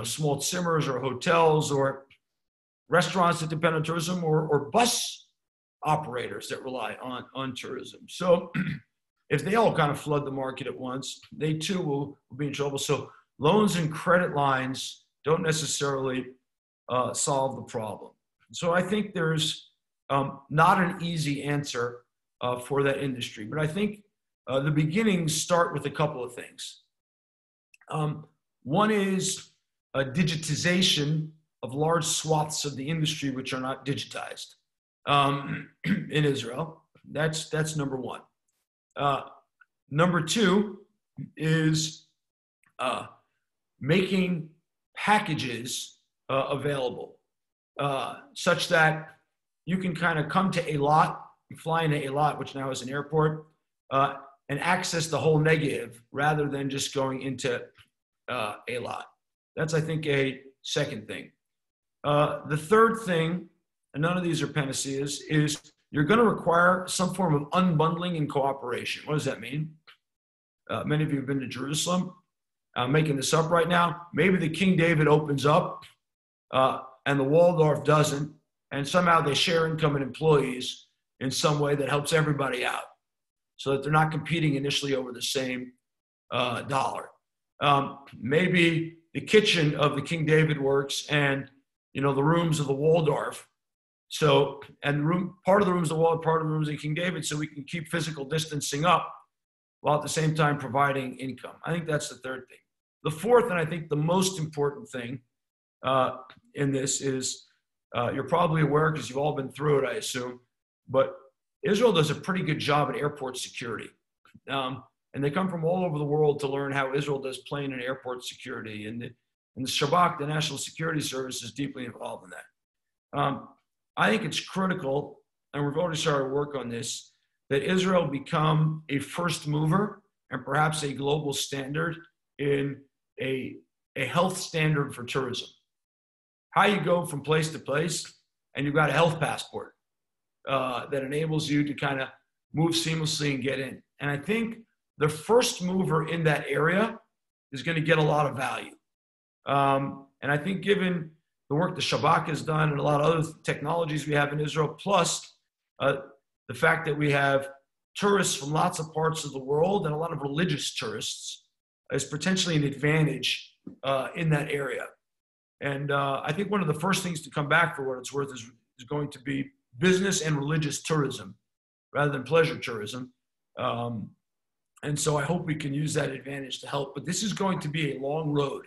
small zimmers or hotels or restaurants that depend on tourism, or bus operators that rely on tourism. So if they all kind of flood the market at once, they too will be in trouble. So loans and credit lines don't necessarily solve the problem. So I think there's not an easy answer for that industry. But I think the beginnings start with a couple of things. One is a digitization of large swaths of the industry which are not digitized in Israel. That's number one. Number two is making packages available such that you can kind of come to Eilat, fly into Eilat, which now is an airport, and access the whole Negev rather than just going into Eilat. That's, I think, a second thing. The third thing, and none of these are panaceas, is you're going to require some form of unbundling and cooperation. What does that mean? Many of you have been to Jerusalem. I'm making this up right now. Maybe the King David opens up and the Waldorf doesn't, and somehow they share income and employees in some way that helps everybody out so that they're not competing initially over the same dollar. Maybe the kitchen of the King David works and, you know, the rooms of the Waldorf. So, and the room, part of the rooms of the Waldorf, part of the rooms of King David, so we can keep physical distancing up while at the same time providing income. I think that's the third thing. The fourth, and I think the most important thing in this is, you're probably aware because you've all been through it, I assume, but Israel does a pretty good job at airport security. And they come from all over the world to learn how Israel does plane and airport security. And the Shabak, the National Security Service, is deeply involved in that. I think it's critical, and we've already started work on this, that Israel become a first mover and perhaps a global standard in a health standard for tourism. How you go from place to place, and you've got a health passport that enables you to kind of move seamlessly and get in. And I think the first mover in that area is going to get a lot of value. And I think given the work the Shabak has done and a lot of other technologies we have in Israel, plus the fact that we have tourists from lots of parts of the world and a lot of religious tourists, is potentially an advantage in that area. And I think one of the first things to come back, for what it's worth, is going to be business and religious tourism rather than pleasure tourism. And so I hope we can use that advantage to help. But this is going to be a long road,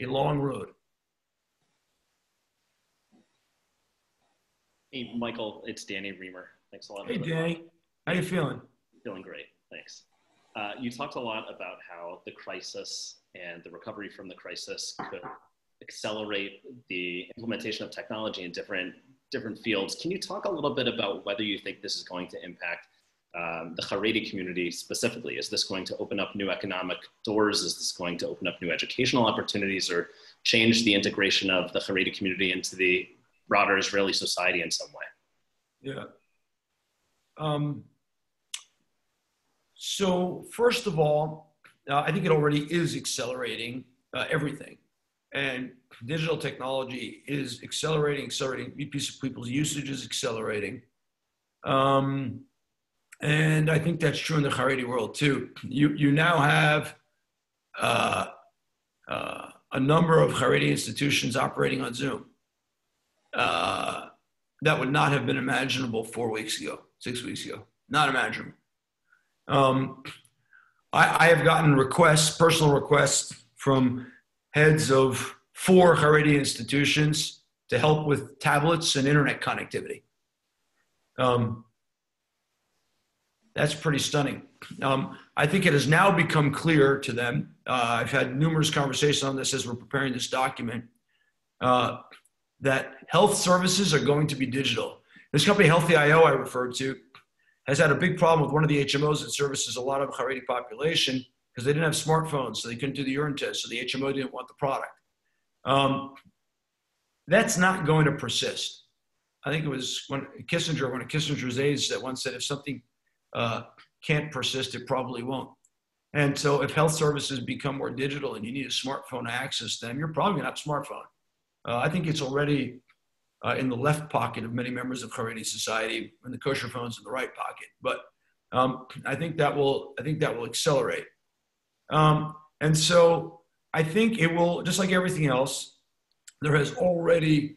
a long road. Hey, Michael, it's Danny Reamer. Thanks a lot. Hey, Danny. How you feeling? Feeling great. Thanks. You talked a lot about how the crisis and the recovery from the crisis could accelerate the implementation of technology in different fields. Can you talk a little bit about whether you think this is going to impact the Haredi community specifically? Is this going to open up new economic doors? Is this going to open up new educational opportunities or change the integration of the Haredi community into the broader Israeli society in some way? Yeah. So first of all, I think it already is accelerating everything. And digital technology is accelerating. People's usage is accelerating. And I think that's true in the Haredi world too. You now have a number of Haredi institutions operating on Zoom. That would not have been imaginable 4 weeks ago, 6 weeks ago. Not imaginable. I have gotten requests, personal requests, from heads of 4 Haredi institutions to help with tablets and internet connectivity. That's pretty stunning. I think it has now become clear to them. I've had numerous conversations on this as we're preparing this document, that health services are going to be digital. This company, Healthy.io, I referred to, has had a big problem with one of the HMOs that services a lot of Haredi population because they didn't have smartphones, so they couldn't do the urine test, so the HMO didn't want the product. That's not going to persist. I think it was one of Kissinger's aides that once said, if something can't persist, it probably won't. And so if health services become more digital and you need a smartphone to access them, you're probably going to have a smartphone. I think it's already in the left pocket of many members of Haredi society, and the kosher phone's in the right pocket. But I think that will accelerate. And so I think it will, just like everything else, there has already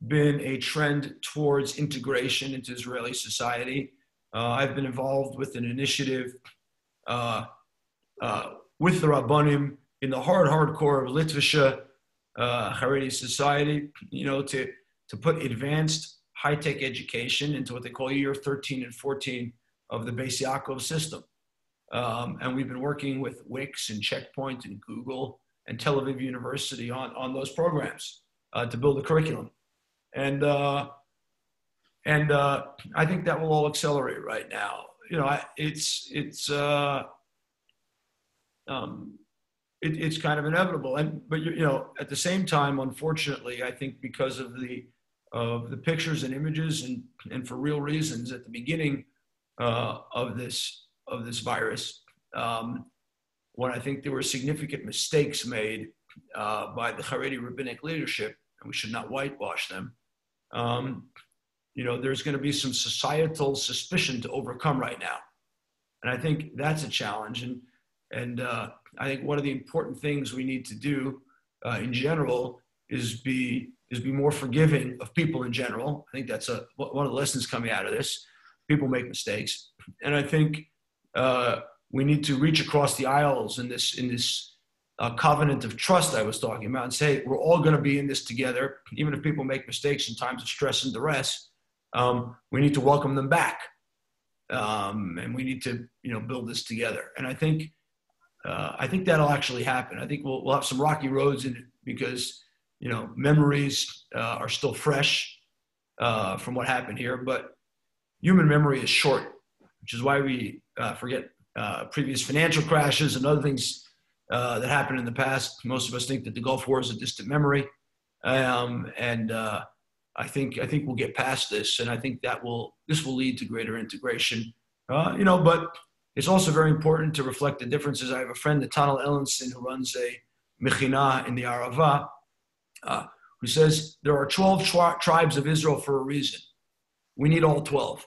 been a trend towards integration into Israeli society. I've been involved with an initiative with the Rabbanim in the hardcore of Litvisha Haredi society, to put advanced high-tech education into what they call year 13 and 14 of the Beis Yaakov system. And we've been working with Wix and Checkpoint and Google and Tel Aviv University on those programs to build a curriculum. And I think that will all accelerate right now. it's kind of inevitable. But you know, at the same time, unfortunately, I think because of the pictures and images and for real reasons at the beginning of this virus, when I think there were significant mistakes made by the Haredi rabbinic leadership, and we should not whitewash them. You know, there's going to be some societal suspicion to overcome right now, and I think that's a challenge. And I think one of the important things we need to do in general is be more forgiving of people in general. I think that's one of the lessons coming out of this. People make mistakes, and I think we need to reach across the aisles in this covenant of trust I was talking about, and say we're all going to be in this together, even if people make mistakes in times of stress and duress. We need to welcome them back, and we need to build this together. And I think that'll actually happen. I think we'll have some rocky roads in it because memories are still fresh from what happened here, but human memory is short, which is why we forget previous financial crashes and other things that happened in the past. Most of us think that the Gulf War is a distant memory, and I think we'll get past this, and I think this will lead to greater integration. But it's also very important to reflect the differences. I have a friend, Natanel Ellenson, who runs a mechina in the Arava, who says there are 12 tribes of Israel for a reason. We need all 12.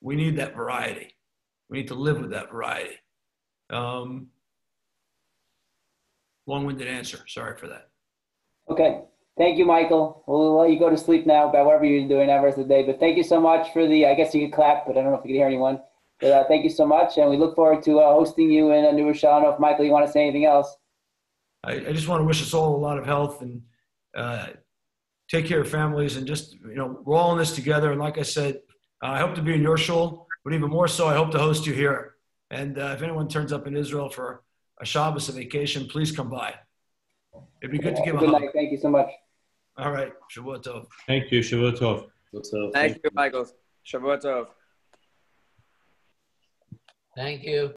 We need that variety. We need to live with that variety. Long-winded answer. Sorry for that. Okay. Thank you, Michael. We'll let you go to sleep now about whatever you're doing that rest of the day. But thank you so much for I guess you could clap, but I don't know if you can hear anyone. But thank you so much. And we look forward to hosting you in New Rochelle. I don't know if, Michael, you want to say anything else? I just want to wish us all a lot of health and take care of families, and just, we're all in this together. And like I said, I hope to be in your shul, but even more so, I hope to host you here. And if anyone turns up in Israel for a Shabbos, a vacation, please come by. It'd be good to give a hug. Good night. Thank you so much. All right. Shavua Tov. Thank you. Shavua Tov. Thank you, Michael. Shavua Tov. Thank you.